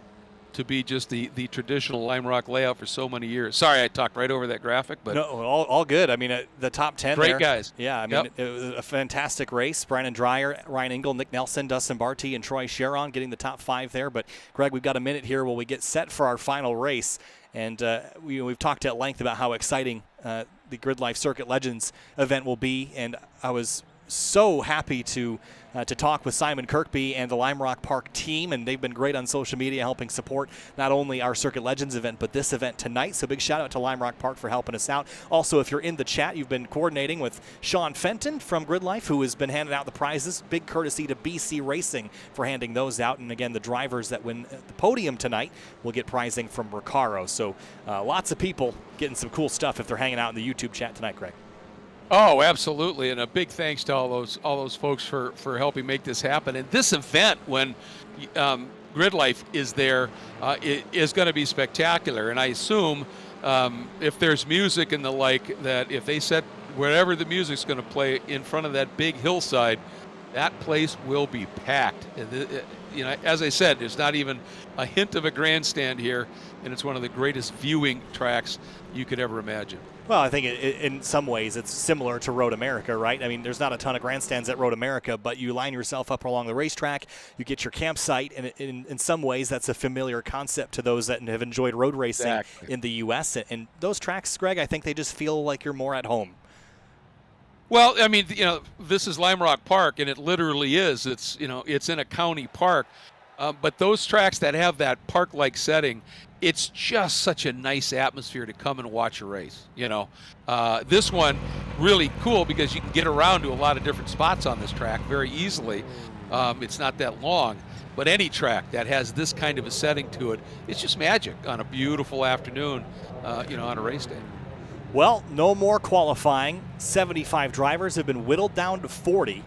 to be just the traditional Lime Rock layout for so many years. Sorry, I talked right over that graphic, but no, all good. I mean, the top 10 great there, guys. Yeah, I mean, it was a fantastic race. Brandon Dreyer, Ryan Engel, Nick Nelson, Dustin Barty, and Troy Sharon getting the top 5 there. But Greg, we've got a minute here while we get set for our final race. And we've talked at length about how exciting the GridLife Circuit Legends event will be. And I was so happy to talk with Simon Kirkby and the Lime Rock Park team, and they've been great on social media helping support not only our Circuit Legends event, but this event tonight. So big shout out to Lime Rock Park for helping us out. Also, if you're in the chat, you've been coordinating with Sean Fenton from GridLife, who has been handing out the prizes. Big courtesy to BC Racing for handing those out. And again, the drivers that win the podium tonight will get prizing from Recaro. So lots of people getting some cool stuff if they're hanging out in the YouTube chat tonight, Greg. Oh, absolutely, and a big thanks to all those folks for helping make this happen. And this event, when GridLife is there, it is going to be spectacular. And I assume if there's music and the like, that if they set wherever the music's going to play in front of that big hillside, that place will be packed. You know, as I said, there's not even a hint of a grandstand here, and it's one of the greatest viewing tracks you could ever imagine. Well, I think in some ways it's similar to Road America, right? I mean, there's not a ton of grandstands at Road America, but you line yourself up along the racetrack, you get your campsite, and in some ways that's a familiar concept to those that have enjoyed road racing in the U.S. And those tracks, Greg, I think they just feel like you're more at home. Well, I mean, you know, this is Lime Rock Park, and it literally is. It's, you know, it's in a county park. But those tracks that have that park-like setting, it's just such a nice atmosphere to come and watch a race, you know. This one, really cool because you can get around to a lot of different spots on this track very easily. It's not that long. But any track that has this kind of a setting to it, it's just magic on a beautiful afternoon, you know, on a race day. Well, no more qualifying. 75 drivers have been whittled down to 40.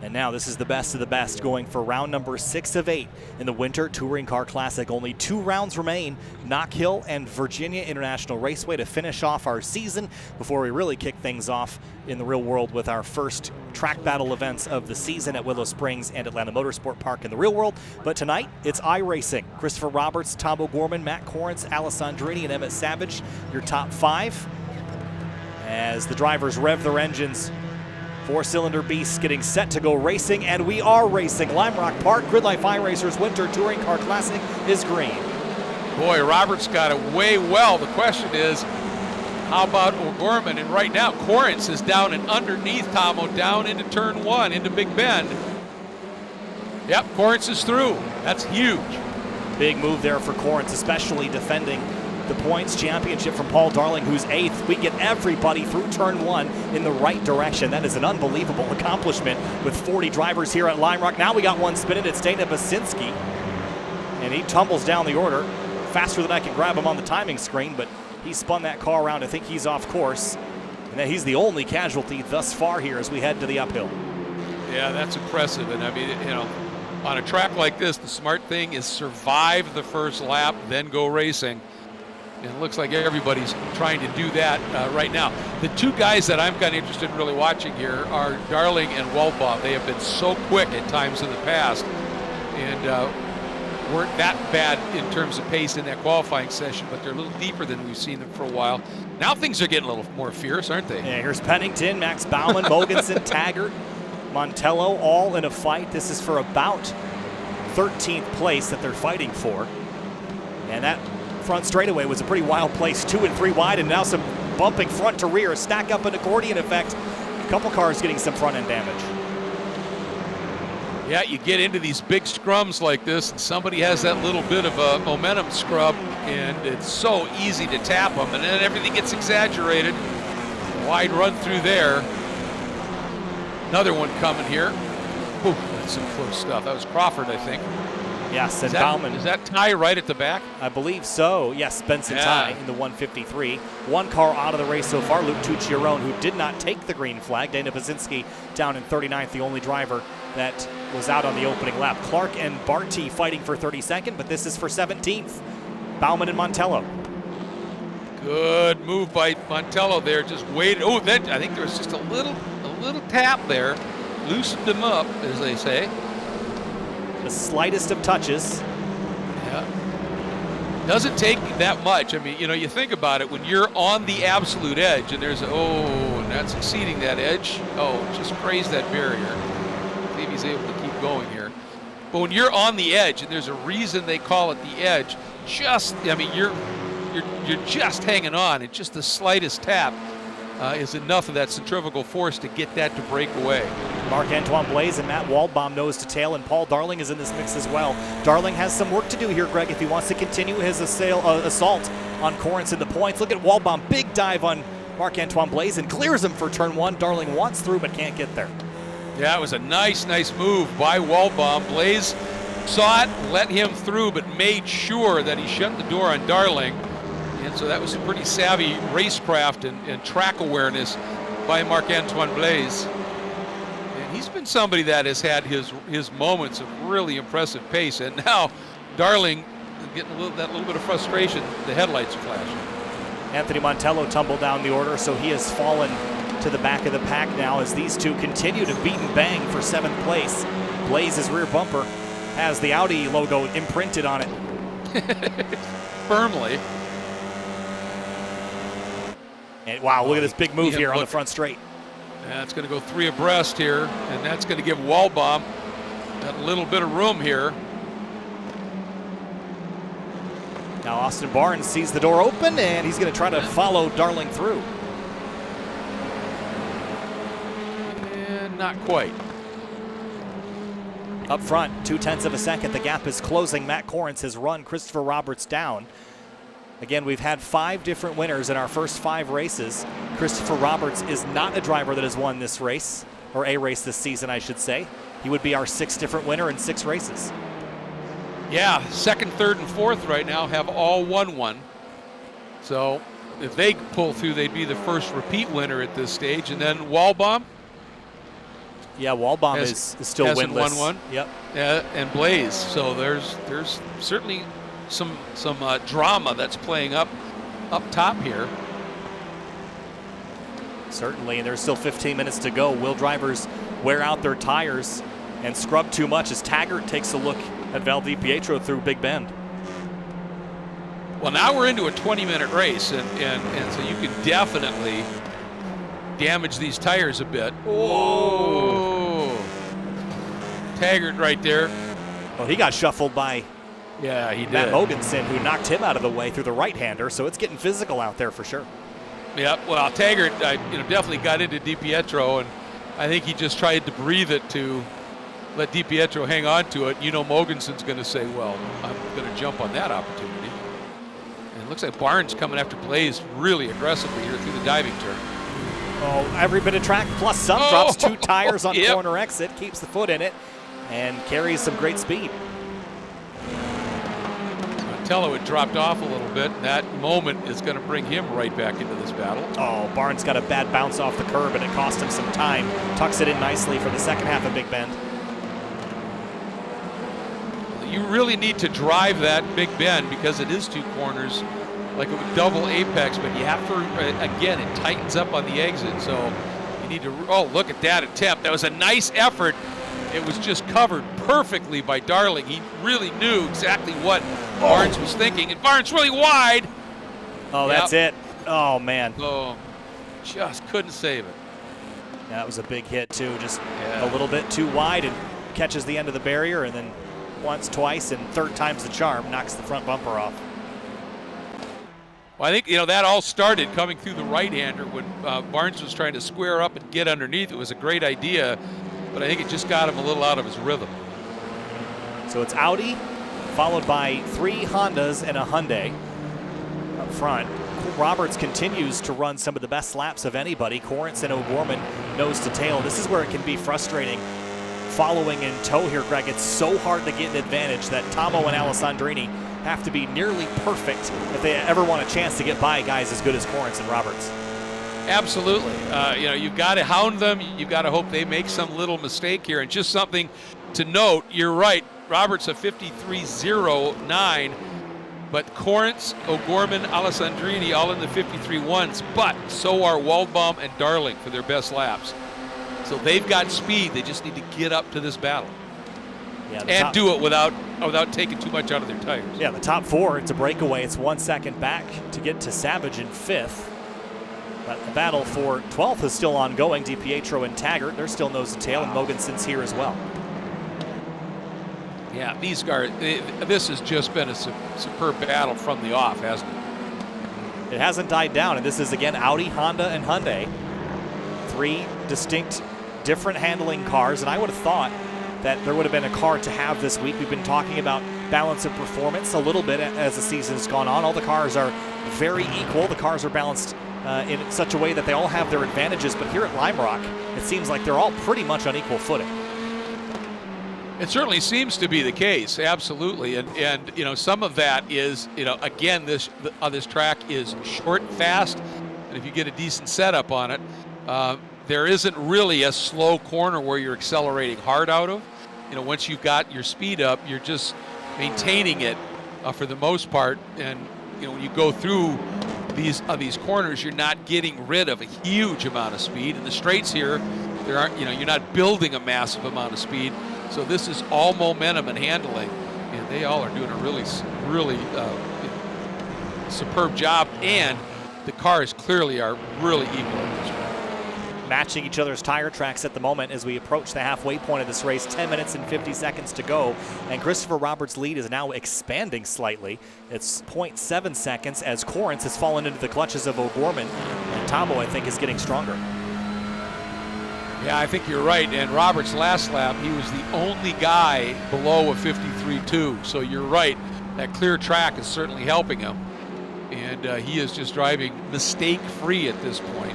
And now this is the best of the best, going for round number 6 of 8 in the Winter Touring Car Classic. Only 2 rounds remain, Knock Hill and Virginia International Raceway, to finish off our season before we really kick things off in the real world with our first track battle events of the season at Willow Springs and Atlanta Motorsport Park in the real world. But tonight, it's iRacing. Christopher Roberts, Tom O'Gorman, Matt Corrins, Alessandrini, and Emmett Savage, your top 5. As the drivers rev their engines, 4-cylinder beasts getting set to go racing, and we are racing. Lime Rock Park, GridLife iRacers Winter Touring Car Classic is green. Boy, Roberts got it way well. The question is, how about O'Gorman? And right now, Corrins is down and underneath Tomo, down into turn 1, into Big Bend. Yep, Corrins is through. That's huge. Big move there for Corrins, especially defending the points championship from Paul Darling, who's 8th. We get everybody through turn 1 in the right direction. That is an unbelievable accomplishment with 40 drivers here at Lime Rock. Now we got one spinning. It's Dana Basinski, and he tumbles down the order faster than I can grab him on the timing screen, but he spun that car around. I think he's off course, and then he's the only casualty thus far here as we head to the uphill. Yeah, that's impressive. And I mean, you know, on a track like this, the smart thing is survive the first lap, then go racing. And it looks like everybody's trying to do that right now. The 2 guys that I'm kind of interested in really watching here are Darling and Walbaugh. They have been so quick at times in the past and weren't that bad in terms of pace in that qualifying session, but they're a little deeper than we've seen them for a while. Now things are getting a little more fierce, aren't they? Yeah, here's Pennington, Max Bauman, Mogensen, Taggart, Montello, all in a fight. This is for about 13th place that they're fighting for. And that front straightaway was a pretty wild place, 2 and 3 wide, and now some bumping front to rear, stack up an accordion effect. A couple cars getting some front end damage. Yeah, you get into these big scrums like this, and somebody has that little bit of a momentum scrub, and it's so easy to tap them, and then everything gets exaggerated. Wide run through there. Another one coming here. Ooh, that's some close stuff. That was Crawford, I think. Yes, and Bauman. Is that Ty right at the back? I believe so. Yes, Benson Ty in the 153. 1 car out of the race so far, Luke Tucciarone, who did not take the green flag. Dana Basinski down in 39th, the only driver that was out on the opening lap. Clark and Barty fighting for 32nd, but this is for 17th. Bauman and Montello. Good move by Montello there, just waited. Oh, then I think there was just a little tap there. Loosened him up, as they say. The slightest of touches. Yeah. Doesn't take that much. I mean, you know, you think about it, when you're on the absolute edge and there's and that's exceeding that edge. Just grazed that barrier. See if he's able to keep going here. But when you're on the edge, and there's a reason they call it the edge, you're just hanging on, and just the slightest tap is enough of that centrifugal force to get that to break away. Marc-Antoine Blaise and Matt Waldbaum nose to tail, and Paul Darling is in this mix as well. Darling has some work to do here, Greg, if he wants to continue his assault on Corrins in the points. Look at Waldbaum, big dive on Marc-Antoine Blaise and clears him for turn one. Darling wants through but can't get there. Yeah, it was a nice move by Waldbaum. Blaise saw it, let him through, but made sure that he shut the door on Darling. And so that was some pretty savvy racecraft and track awareness by Marc-Antoine Blaise. And he's been somebody that has had his moments of really impressive pace. And now Darling getting that little bit of frustration. The headlights are flashing. Anthony Montello tumbled down the order, so he has fallen to the back of the pack now as these two continue to beat and bang for 7th place. Blaise's rear bumper has the Audi logo imprinted on it. Firmly. And wow, look at this big move here on the front straight. That's going to go 3 abreast here, and that's going to give Waldbaum that little bit of room here. Now Austin Barnes sees the door open, and he's going to try to follow Darling through. And not quite. Up front, 0.2 of a second. The gap is closing. Matt Corrins has run Christopher Roberts down. Again, we've had 5 different winners in our first 5 races. Christopher Roberts is not a driver that has won this race, or a race this season, I should say. He would be our 6th different winner in 6 races. Yeah, 2nd, 3rd, and 4th right now have all won one. So if they pull through, they'd be the first repeat winner at this stage. And then Waldbaum. Yeah, Waldbaum is still hasn't winless. Won one. Yep. Yeah, and Blaise. So there's certainly some drama that's playing up top here. Certainly, and there's still 15 minutes to go. Will drivers wear out their tires and scrub too much as Taggart takes a look at Val DiPietro through Big Bend? Well, now we're into a 20-minute race, and so you can definitely damage these tires a bit. Oh, Taggart right there. Well, he got shuffled by he did. Matt Mogensen, who knocked him out of the way through the right-hander, so it's getting physical out there for sure. Yeah, well, Taggart definitely got into DiPietro, and I think he just tried to breathe it to let DiPietro hang on to it. Mogensen's going to say, well, I'm going to jump on that opportunity. And it looks like Barnes coming after Blaise really aggressively here through the diving turn. Oh, every bit of track plus some drops 2 tires on corner exit, keeps the foot in it, and carries some great speed. Montello had dropped off a little bit. That moment is going to bring him right back into this battle. Oh, Barnes got a bad bounce off the curb, and it cost him some time. Tucks it in nicely for the second half of Big Bend. You really need to drive that Big Bend because it is 2 corners, like a double apex, but you have to, again, it tightens up on the exit, so you need to, look at that attempt. That was a nice effort. It was just covered perfectly by Darling. He really knew exactly what Barnes was thinking, and Barnes really wide. Oh, that's it. Oh, man. Oh, just couldn't save it. Yeah, that was a big hit, too. Just a little bit too wide, and catches the end of the barrier, and then once, twice, and 3rd time's the charm, knocks the front bumper off. Well, I think, that all started coming through the right-hander when Barnes was trying to square up and get underneath. It was a great idea, but I think it just got him a little out of his rhythm. So it's Audi, followed by 3 Hondas and a Hyundai up front. Roberts continues to run some of the best laps of anybody. Corrins and O'Gorman nose to tail. This is where it can be frustrating. Following in tow here, Greg, it's so hard to get an advantage that Tomo and Alessandrini have to be nearly perfect if they ever want a chance to get by guys as good as Corrins and Roberts. Absolutely. You've got to hound them. You've got to hope they make some little mistake here. And just something to note, you're right, Roberts a 53.09, but Corrins, O'Gorman, Alessandrini all in the 53.1s, but so are Waldbaum and Darling for their best laps. So they've got speed. They just need to get up to this battle. Yeah, and do it without taking too much out of their tires. Yeah, the top 4, it's a breakaway. It's 1 second back to get to Savage in 5th. But the battle for 12th is still ongoing. DiPietro and Taggart, they're still nose to tail, and Mogensen's here as well. Yeah, these guys, this has just been a superb battle from the off, hasn't it? It hasn't died down, and this is, again, Audi, Honda, and Hyundai. 3 distinct, different handling cars, and I would have thought that there would have been a car to have this week. We've been talking about balance of performance a little bit as the season has gone on. All the cars are very equal. The cars are balanced in such a way that they all have their advantages, but here at Lime Rock, it seems like they're all pretty much on equal footing. It certainly seems to be the case, absolutely, and you know, some of that is, you know, again, this track is short, fast, and if you get a decent setup on it, there isn't really a slow corner where you're accelerating hard out of. You know, once you've got your speed up, you're just maintaining it for the most part, and you know, when you go through these corners, you're not getting rid of a huge amount of speed. In the straights here, there aren't, you know, you're not building a massive amount of speed. So this is all momentum and handling, and they all are doing a really superb job, and the cars clearly are really equal in this race. Matching each other's tire tracks at the moment as we approach the halfway point of this race. 10 minutes and 50 seconds to go, and Christopher Roberts' lead is now expanding slightly. It's 0.7 seconds as Corrence has fallen into the clutches of O'Gorman, and Tomo, I think, is getting stronger. Yeah, I think you're right, and Roberts' last lap, he was the only guy below a 53.2, so you're right, that clear track is certainly helping him, and he is just driving mistake-free at this point.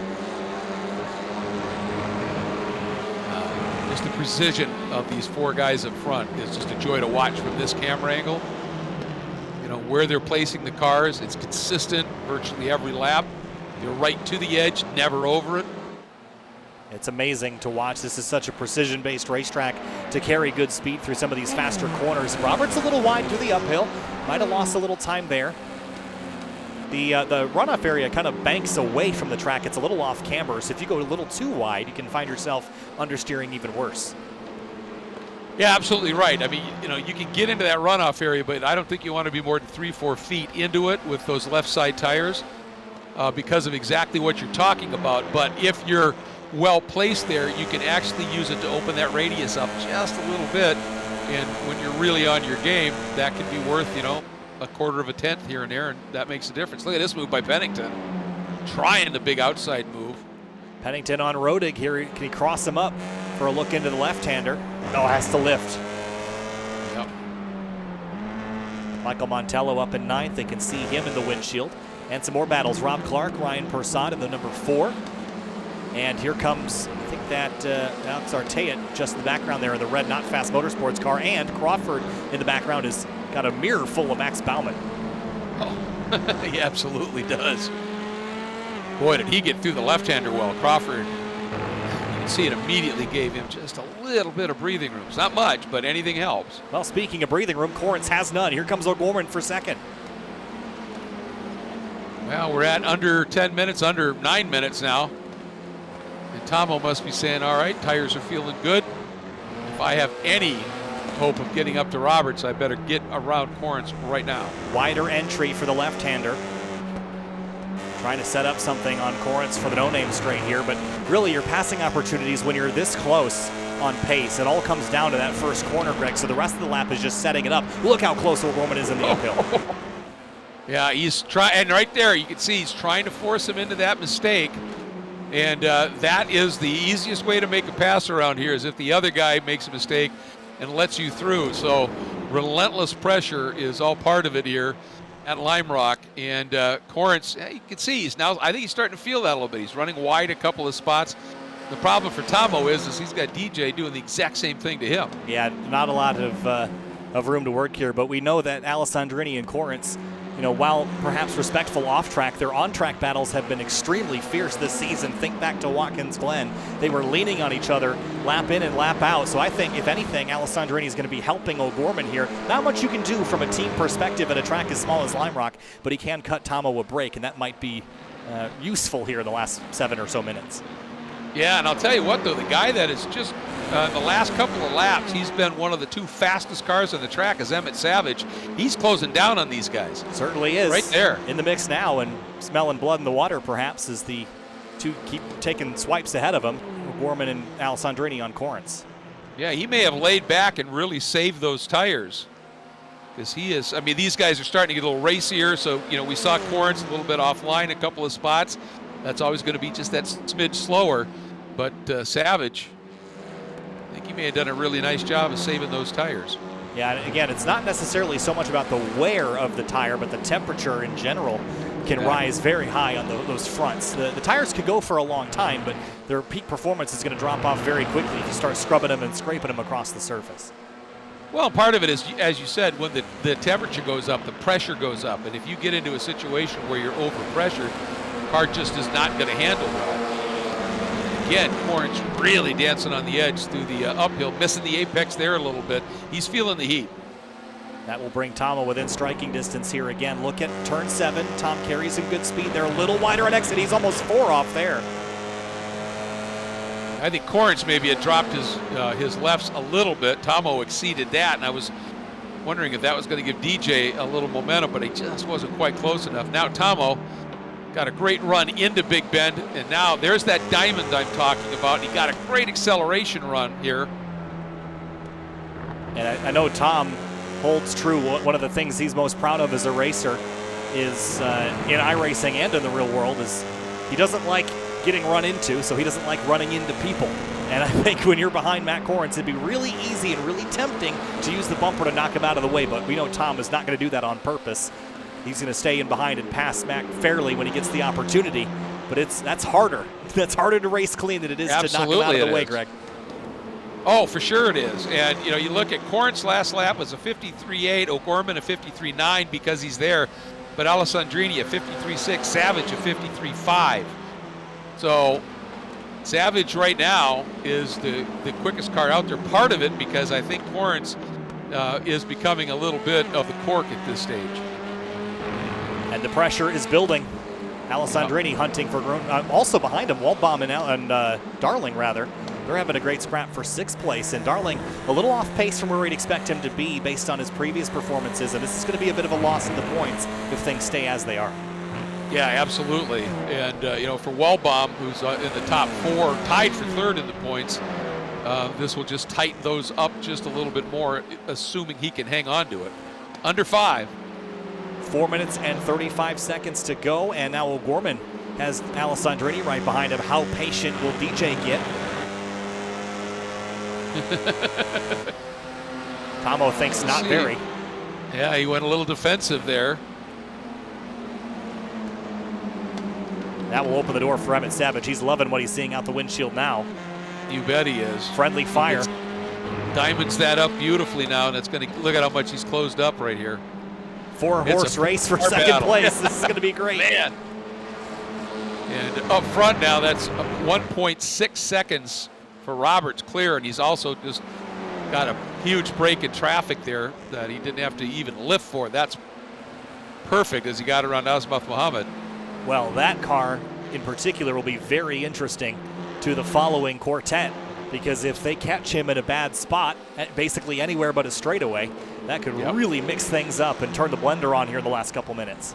Just the precision of these 4 guys up front is just a joy to watch from this camera angle. You know, where they're placing the cars, it's consistent virtually every lap. They're right to the edge, never over it. It's amazing to watch. This is such a precision-based racetrack to carry good speed through some of these faster corners. Roberts a little wide through the uphill. Might have lost a little time there. The runoff area kind of banks away from the track. It's a little off camber, so if you go a little too wide, you can find yourself understeering even worse. Yeah, absolutely right. I mean, you know, you can get into that runoff area, but I don't think you want to be more than 3-4 feet into it with those left side tires because of exactly what you're talking about. But if you're well placed there, you can actually use it to open that radius up just a little bit, and when you're really on your game, that can be worth, you know, a quarter of a tenth here and there, and that makes a difference. Look at this move by Pennington, trying the big outside move. Pennington on Rodig here. Can he cross him up for a look into the left-hander? No, has to lift. Yep. Michael Montello up in 9th. They can see him in the windshield. And some more battles. Rob Clark, Ryan Persad in the number 4. And here comes, I think that Alex Artea just in the background there in the red Not Fast Motorsports car. And Crawford in the background has got a mirror full of Max Baumann. Oh, he absolutely does. Boy, did he get through the left-hander well. Crawford, you can see it immediately gave him just a little bit of breathing room. It's not much, but anything helps. Well, speaking of breathing room, Corrence has none. Here comes O'Gorman for second. Well, we're at under 10 minutes, under 9 minutes now. And Tomo must be saying, all right, tires are feeling good. If I have any hope of getting up to Roberts, I better get around Corrence right now. Wider entry for the left-hander. Trying to set up something on Corrence for the no-name straight here, but really your passing opportunities when you're this close on pace. It all comes down to that first corner, Greg, so the rest of the lap is just setting it up. Look how close O'Gorman is in the uphill. Yeah, he's trying, and right there you can see he's trying to force him into that mistake. And that is the easiest way to make a pass around here, is if the other guy makes a mistake and lets you through. So relentless pressure is all part of it here at Lime Rock. And Corrence, you can see he's now, I think he's starting to feel that a little bit. He's running wide a couple of spots. The problem for Tomo is he's got DJ doing the exact same thing to him. Yeah, not a lot of room to work here, but we know that Alessandrini and Corrence, you know, while perhaps respectful off track, their on track battles have been extremely fierce this season. Think back to Watkins Glen. They were leaning on each other lap in and lap out. So I think, if anything, Alessandrini is going to be helping O'Gorman here. Not much you can do from a team perspective at a track as small as Lime Rock, but he can cut Tomo a break, and that might be useful here in the last 7 or so minutes. Yeah, and I'll tell you what, though, the guy that is just the last couple of laps, he's been one of the 2 fastest cars on the track as Emmett Savage. He's closing down on these guys. Certainly is. Right there. In the mix now, and smelling blood in the water perhaps as the 2 keep taking swipes ahead of him. Gorman and Alessandrini on Corrins. Yeah, he may have laid back and really saved those tires. Because he is, I mean, these guys are starting to get a little racier. So, you know, we saw Corrins a little bit offline a couple of spots. That's always going to be just that smidge slower. But Savage, I think he may have done a really nice job of saving those tires. Yeah, and again, it's not necessarily so much about the wear of the tire, but the temperature in general can rise very high on those fronts. The tires could go for a long time, but their peak performance is going to drop off very quickly if you start scrubbing them and scraping them across the surface. Well, part of it is, as you said, when the temperature goes up, the pressure goes up. And if you get into a situation where you're overpressured, the car just is not going to handle well. Again, Corrins really dancing on the edge through the uphill, missing the apex there a little bit. He's feeling the heat. That will bring Tomo within striking distance here again. Look at turn 7. Tom carries some good speed. They're a little wider on exit. He's almost 4 off there. I think Corrins maybe had dropped his lefts a little bit. Tomo exceeded that, and I was wondering if that was going to give DJ a little momentum, but he just wasn't quite close enough. Now Tomo got a great run into Big Bend, and now there's that diamond I'm talking about. He got a great acceleration run here. And I know Tom holds true. One of the things he's most proud of as a racer is in iRacing and in the real world is he doesn't like getting run into, so he doesn't like running into people. And I think when you're behind Matt Corrins, it'd be really easy and really tempting to use the bumper to knock him out of the way, but we know Tom is not going to do that on purpose. He's going to stay in behind and pass Matt fairly when he gets the opportunity, but that's harder. That's harder to race clean than it is to knock him out of the way, Greg. Oh, for sure it is. And, you know, you look at Corrins' last lap was a 53.8, O'Gorman a 53.9 because he's there, but Alessandrini a 53.6, Savage a 53.5. So Savage right now is the quickest car out there. Part of it because I think Corrins is becoming a little bit of the cork at this stage. And the pressure is building. Alessandrini hunting for also behind him, Waldbaum and Darling rather. They're having a great scrap for 6th place, and Darling a little off pace from where we'd expect him to be based on his previous performances, and this is going to be a bit of a loss in the points if things stay as they are. Yeah, absolutely. And, you know, for Waldbaum, who's in the top 4, tied for 3rd in the points, this will just tighten those up just a little bit more, assuming he can hang on to it. Under 5. 4 minutes and 35 seconds to go, and now O'Gorman has Alessandrini right behind him. How patient will DJ get? Tomo thinks not very. Yeah, he went a little defensive there. That will open the door for Emmett Savage. He's loving what he's seeing out the windshield now. You bet he is. Friendly fire. Diamonds that up beautifully now, and it's going to look at how much he's closed up right here. 4-horse race for 2nd place. This is going to be great. Man. And up front now, that's 1.6 seconds for Roberts clear, and he's also just got a huge break in traffic there that he didn't have to even lift for. That's perfect as he got around Asmaf Muhammad. Well, that car in particular will be very interesting to the following quartet, because if they catch him in a bad spot, at basically anywhere but a straightaway, that could really mix things up and turn the blender on here in the last couple minutes.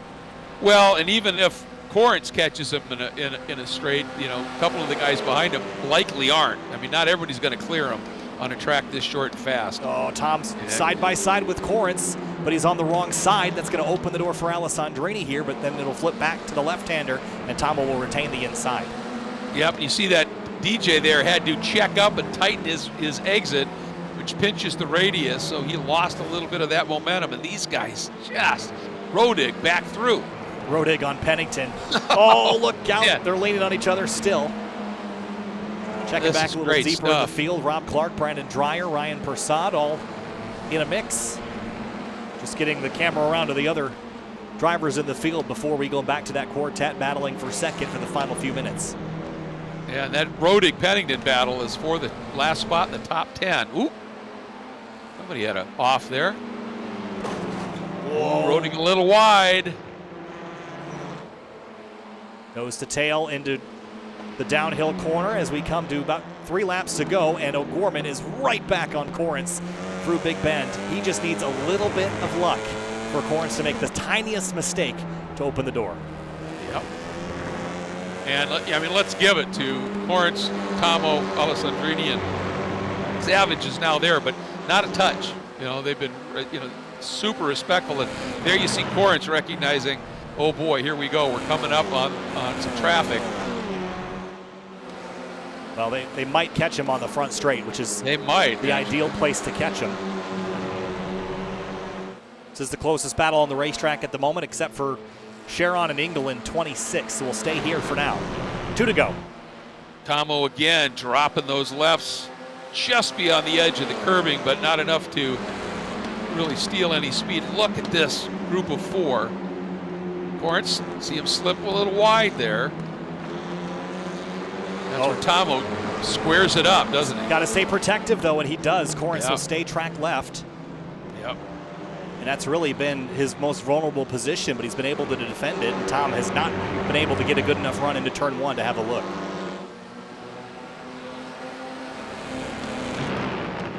Well, and even if Corrins catches him in a straight, you know, a couple of the guys behind him likely aren't. I mean, not everybody's going to clear him on a track this short and fast. Oh, Tom's side by side with Corrins, but he's on the wrong side. That's going to open the door for Alessandrini here, but then it'll flip back to the left-hander, and Tomo will retain the inside. Yep, you see that DJ there had to check up and tighten his exit, which pinches the radius, so he lost a little bit of that momentum, and these guys just Rodig back through. Rodig on Pennington. Oh, look out. Yeah. They're leaning on each other still. Checking back a little deeper in the field. Rob Clark, Brandon Dreyer, Ryan Persad, all in a mix. Just getting the camera around to the other drivers in the field before we go back to that quartet battling for 2nd for the final few minutes. Yeah, and that Rodig-Pennington battle is for the last spot in the top 10. Ooh, somebody had an off there. Whoa. Rodig a little wide. Nose to tail into the downhill corner as we come to about 3 laps to go, and O'Gorman is right back on Corrins through Big Bend. He just needs a little bit of luck for Corrins to make the tiniest mistake to open the door. Yep. And I mean, let's give it to Corrins, Tomo, Alessandrini, and Savage is now there, but not a touch. You know, they've been, you know, super respectful. And there you see Corrins recognizing, oh boy, here we go. We're coming up on some traffic. Well, they might catch him on the front straight, which is the ideal place to catch him. This is the closest battle on the racetrack at the moment, except for Sharon and Engel in 26, so we'll stay here for now. 2 to go. Tomo again dropping those lefts just beyond the edge of the curbing, but not enough to really steal any speed. Look at this group of 4. Corrins, see him slip a little wide there. That's where Tomo squares it up, doesn't he? Got to stay protective, though, and he does. Corrins Yep. will stay track left. Yep. And that's really been his most vulnerable position, but he's been able to defend it, and Tom has not been able to get a good enough run into turn 1 to have a look.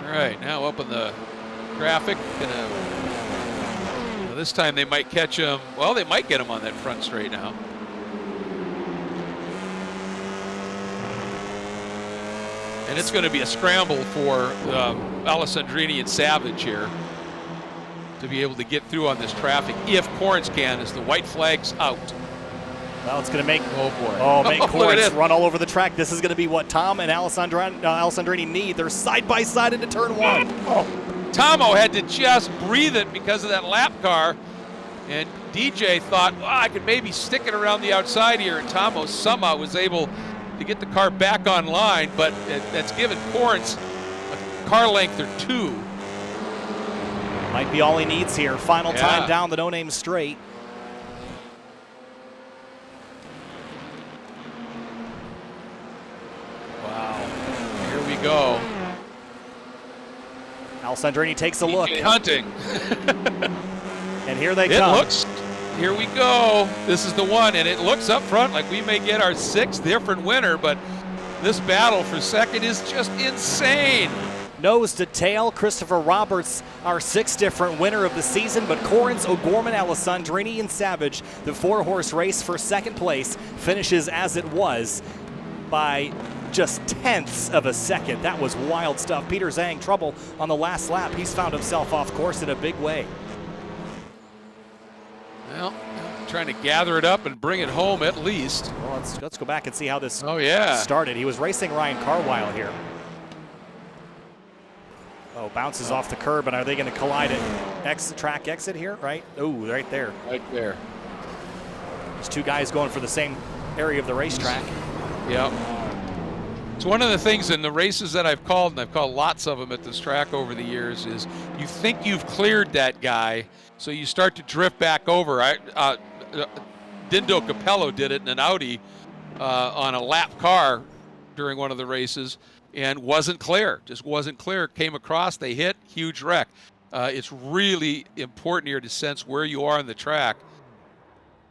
All right, now up in the graphic. This time they might catch him. Well, they might get him on that front straight now. And it's going to be a scramble for Alessandrini and Savage here to be able to get through on this traffic if Corrins can, as the white flag's out. Well, it's going to make make Corrins run all over the track. This is going to be what Tom and Alessandrini need. They're side by side into turn 1. Tomo had to just breathe it because of that lap car, and DJ thought, well, I could maybe stick it around the outside here, and Tomo somehow was able to get the car back online, but that's given Corrins a car length or 2. Might be all he needs here. Final time down the no-name straight. Wow. Here we go. Alessandrini takes a look. Hunting. And here they come. Here we go. This is the one, and it looks up front like we may get our 6th different winner, but this battle for second is just insane. Nose to tail, Christopher Roberts, our 6th different winner of the season, but Corrins, O'Gorman, Alessandrini, and Savage, the 4-horse race for second place, finishes as it was by just tenths of a second. That was wild stuff. Peter Zhang, trouble on the last lap. He's found himself off course in a big way. Well, trying to gather it up and bring it home at least. Well, let's go back and see how this started. He was racing Ryan Carwile here. Oh, bounces off the curb, and are they going to collide at track exit here, right? Oh, right there. Right there. There's 2 guys going for the same area of the racetrack. Yep. It's one of the things in the races that I've called, and I've called lots of them at this track over the years, is you think you've cleared that guy, so you start to drift back over. Dindo Capello did it in an Audi on a lap car during one of the races and wasn't clear, just wasn't clear. Came across, they hit, huge wreck. It's really important here to sense where you are on the track.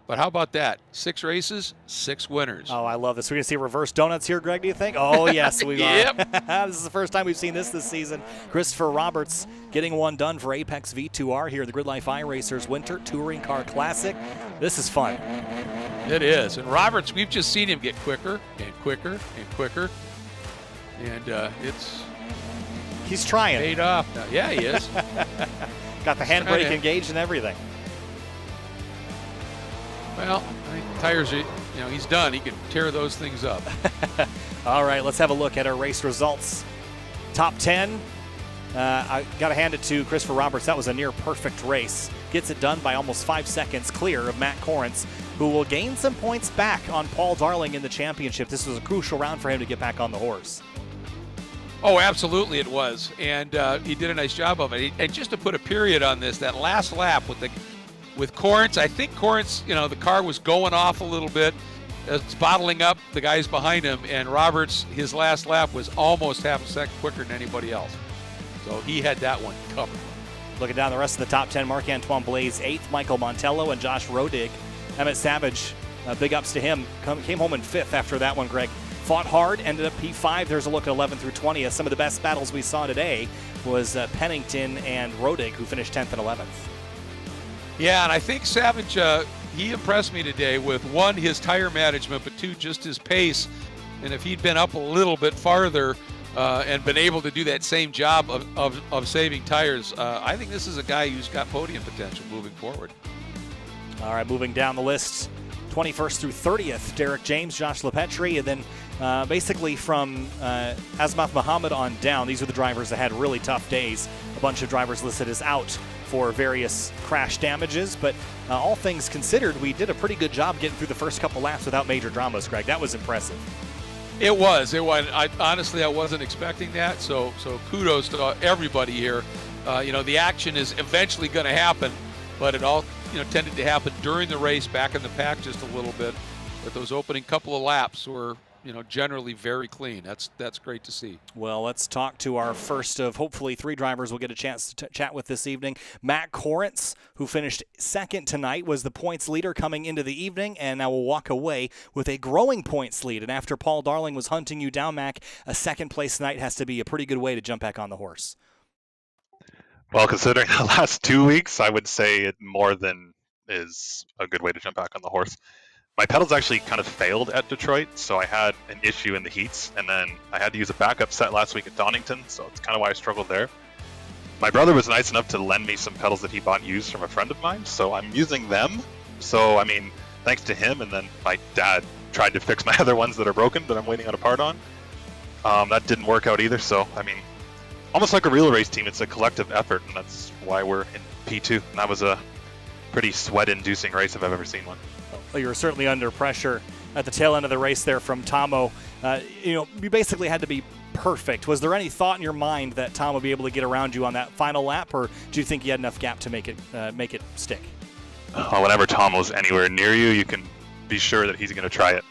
But how about that? 6 races, 6 winners. Oh, I love this. We're going to see reverse donuts here, Greg, do you think? Oh, yes, we are. Yep. This is the first time we've seen this season. Christopher Roberts getting one done for Apex V2R here, the GRIDLIFE iRacers Winter Touring Car Classic. This is fun. It is. And Roberts, we've just seen him get quicker and quicker and quicker. And he's trying. Paid off now. Yeah, he is. Got the handbrake engaged and everything. Well, I think tires are, he's done. He can tear those things up. All right, let's have a look at our race results. Top 10. I got to hand it to Christopher Roberts. That was a near perfect race. Gets it done by almost 5 seconds clear of Matt Corrins, who will gain some points back on Paul Darling in the championship. This was a crucial round for him to get back on the horse. Oh, absolutely it was. And he did a nice job of it. And just to put a period on this, that last lap with Corrins, I think Corrins, the car was going off a little bit. It's bottling up the guys behind him, and Roberts, his last lap was almost half a second quicker than anybody else. So he had that one covered. Looking down the rest of the top 10, Marc-Antoine Blaise 8th, Michael Montello and Josh Rodig. Emmett Savage, big ups to him, came home in 5th after that one, Greg. fought hard, ended up P5. There's a look at 11 through 20. Some of the best battles we saw today was Pennington and Rodig, who finished 10th and 11th. Yeah, and I think Savage, he impressed me today with, one, his tire management, but two, just his pace. And if he'd been up a little bit farther and been able to do that same job of saving tires, I think this is a guy who's got podium potential moving forward. All right, moving down the list, 21st through 30th, Derek James, Josh Lepetri, and then basically from Azmath Muhammad on down, these are the drivers that had really tough days. A bunch of drivers listed as out for various crash damages, but all things considered, we did a pretty good job getting through the first couple laps without major dramas, Greg. That was impressive. It was. Honestly, I wasn't expecting that, so kudos to everybody here. The action is eventually going to happen, but it all tended to happen during the race, back in the pack just a little bit. But those opening couple of laps were generally very clean. That's great to see. Well, let's talk to our first of hopefully 3 drivers we'll get a chance to chat with this evening. Matt Corrence, who finished second tonight, was the points leader coming into the evening, and now will walk away with a growing points lead. And after Paul Darling was hunting you down, Mac, a second place tonight has to be a pretty good way to jump back on the horse. Well, considering the last 2 weeks, I would say it more than is a good way to jump back on the horse. My pedals actually kind of failed at Detroit, so I had an issue in the heats, and then I had to use a backup set last week at Donington, so it's kind of why I struggled there. My brother was nice enough to lend me some pedals that he bought used from a friend of mine, so I'm using them. So, I mean, thanks to him, and then my dad tried to fix my other ones that are broken that I'm waiting on a part on. That didn't work out either, so, I mean, almost like a real race team, it's a collective effort, and that's why we're in P2. And that was a pretty sweat-inducing race if I've ever seen one. Well, you were certainly under pressure at the tail end of the race there from Tomo. You basically had to be perfect. Was there any thought in your mind that Tom would be able to get around you on that final lap, or do you think you had enough gap to make it stick? Whenever Tom was anywhere near you, you can be sure that he's going to try it.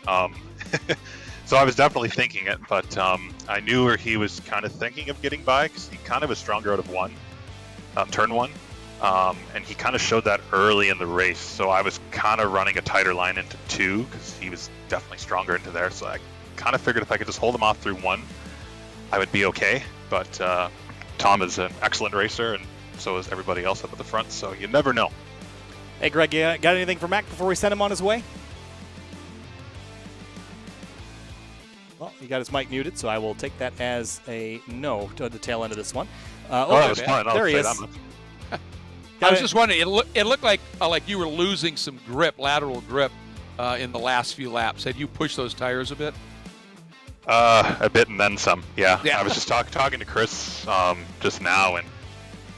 So I was definitely thinking it, but I knew where he was kind of thinking of getting by, because he kind of was stronger out of turn one. And he kind of showed that early in the race, so I was kind of running a tighter line into 2 because he was definitely stronger into there. So I kind of figured if I could just hold him off through 1, I would be okay. But Tom is an excellent racer, and so is everybody else up at the front, so you never know. Hey, Greg, you got anything for Mac before we send him on his way? Well, he got his mic muted, so I will take that as a no to the tail end of this one. That was fun. There he is. I was just wondering, it looked like you were losing some grip, lateral grip, in the last few laps. Had you pushed those tires a bit? A bit and then some, yeah. I was just talking to Chris just now, and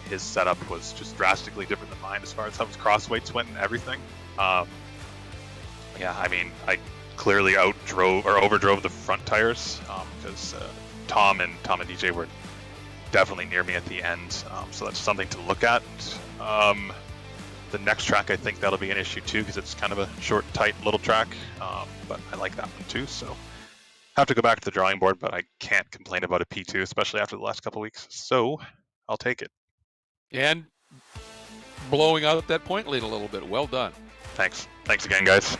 his setup was just drastically different than mine as far as how his crossweights went and everything. I mean, I clearly overdrove the front tires because Tom and DJ were definitely near me at the end, so that's something to look at. The next track, I think that'll be an issue too, because it's kind of a short, tight little track, but I like that one too, so have to go back to the drawing board, but I can't complain about a P2, especially after the last couple of weeks, so I'll take it. And blowing out that point lead a little bit. Well done. Thanks again, guys.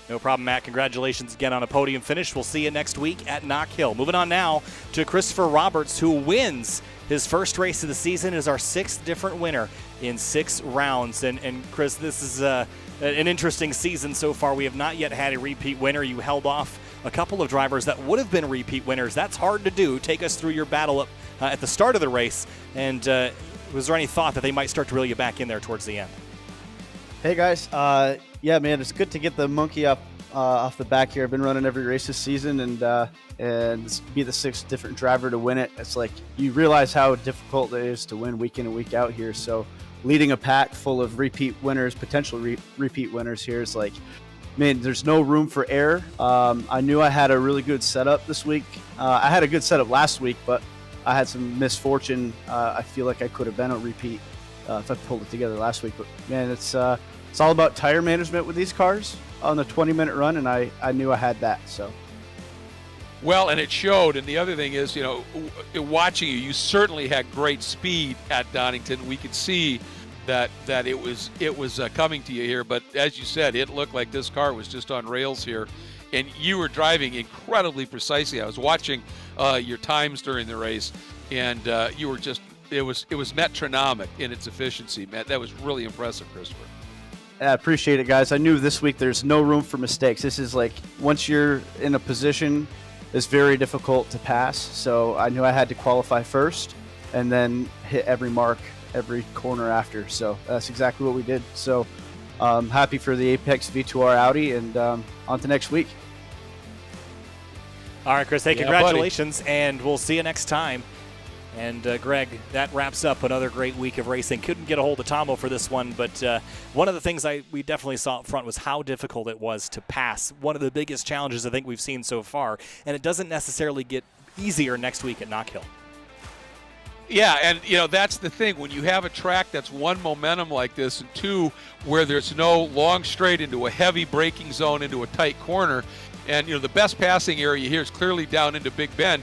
No problem, Matt. Congratulations again on a podium finish. We'll see you next week at Knock Hill. Moving on now to Christopher Roberts, who wins his first race of the season, is our 6th different winner in 6 rounds. And Chris, this is an interesting season so far. We have not yet had a repeat winner. You held off a couple of drivers that would have been repeat winners. That's hard to do. Take us through your battle up at the start of the race. And was there any thought that they might start to reel you back in there towards the end? Hey guys, yeah, man, it's good to get the monkey up off the back here. I've been running every race this season, and be the 6th different driver to win it. It's like you realize how difficult it is to win week in and week out here. So leading a pack full of repeat winners, potential repeat winners here is like, man, there's no room for error. I knew I had a really good setup this week. I had a good setup last week, but I had some misfortune. I feel like I could have been a repeat if I pulled it together last week. But man, it's all about tire management with these cars on the 20-minute run, and I knew I had that. So, well, and it showed. And the other thing is, watching you certainly had great speed at Donington. We could see that it was coming to you here. But as you said, it looked like this car was just on rails here and you were driving incredibly precisely. I was watching your times during the race, and you were just, it was metronomic in its efficiency, Matt. That was really impressive, Christopher. I appreciate it, guys. I knew this week there's no room for mistakes. This is like, once you're in a position, it's very difficult to pass. So I knew I had to qualify first and then hit every mark, every corner after. So that's exactly what we did. So happy for the Apex V2R Audi, and on to next week. All right, Chris, hey, Yeah, congratulations, and we'll see you next time. And Greg, that wraps up another great week of racing. Couldn't get a hold of Tomo for this one, but one of the things we definitely saw up front was how difficult it was to pass. One of the biggest challenges I think we've seen so far, and it doesn't necessarily get easier next week at Knock Hill. Yeah, and that's the thing. When you have a track that's one, momentum like this, and two, where there's no long straight into a heavy braking zone into a tight corner, and the best passing area here is clearly down into Big Bend.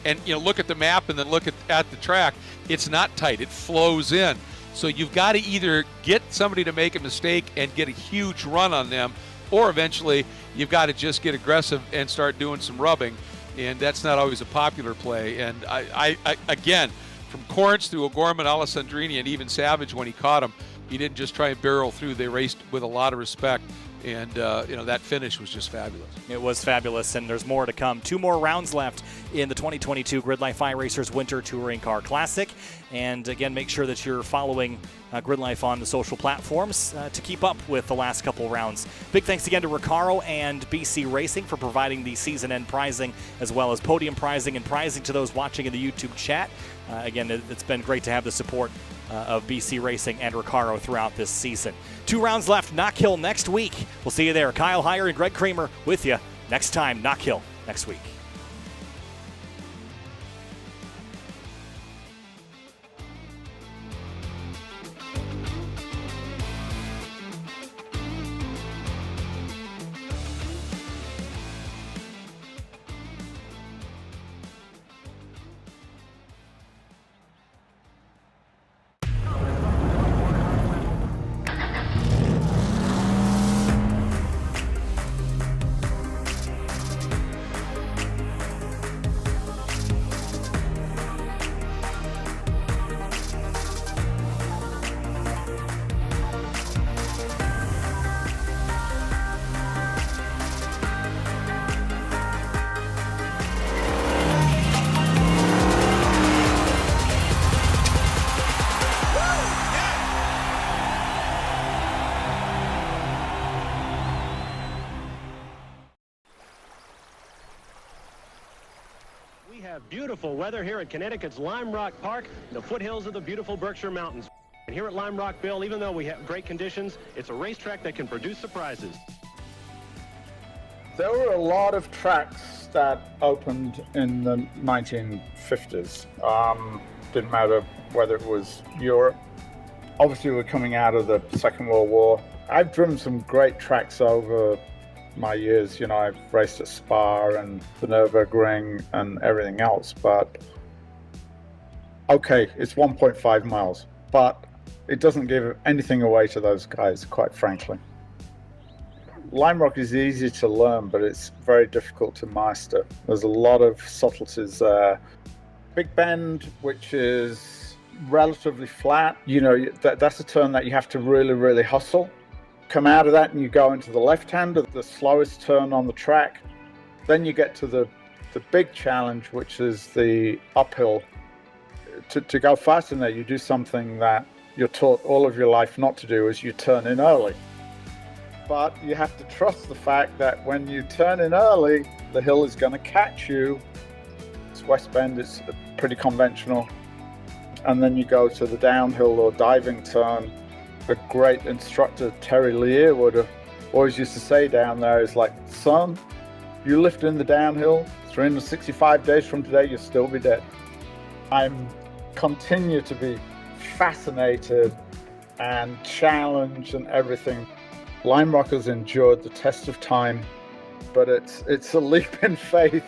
And look at the map and then look at the track. It's not tight. It flows in. So you've got to either get somebody to make a mistake and get a huge run on them, or eventually you've got to just get aggressive and start doing some rubbing. And that's not always a popular play. And I again, from Corrence through O'Gorman, Alessandrini, and even Savage when he caught him, he didn't just try and barrel through. They raced with a lot of respect. And, that finish was just fabulous. It was fabulous, and there's more to come. 2 more rounds left in the 2022 GRIDLIFE iRacers Winter Touring Car Classic. And, again, make sure that you're following GRIDLIFE on the social platforms to keep up with the last couple rounds. Big thanks again to Recaro and BC Racing for providing the season-end prizing, as well as podium prizing and prizing to those watching in the YouTube chat. Again, it's been great to have the support of BC Racing and Recaro throughout this season. 2 rounds left, Knock Hill next week. We'll see you there. Kyle Heyer and Greg Kramer with you next time, Knock Hill next week. Beautiful weather here at Connecticut's Lime Rock Park, the foothills of the beautiful Berkshire Mountains. And here at Lime Rock, Bill, even though we have great conditions, it's a racetrack that can produce surprises. There were a lot of tracks that opened in the 1950s. Didn't matter whether it was Europe. Obviously, we're coming out of the Second World War. I've driven some great tracks over my years. I've raced at Spa and the Nürburgring and everything else, but okay, it's 1.5 miles, but it doesn't give anything away to those guys, quite frankly. Lime Rock is easy to learn, but it's very difficult to master. There's a lot of subtleties there. Big Bend, which is relatively flat, that's a turn that you have to really, really hustle. Come out of that and you go into the left-hand, the slowest turn on the track. Then you get to the big challenge, which is the uphill. To go fast in there, you do something that you're taught all of your life not to do, is you turn in early. But you have to trust the fact that when you turn in early, the hill is going to catch you. It's West Bend, it's pretty conventional. And then you go to the downhill or diving turn. A great instructor, Terry Lear, would have always used to say down there, is like, son, you lift in the downhill, 365 days from today, you'll still be dead. I'm continue to be fascinated and challenged and everything. Lime Rock has endured the test of time, but it's a leap in faith.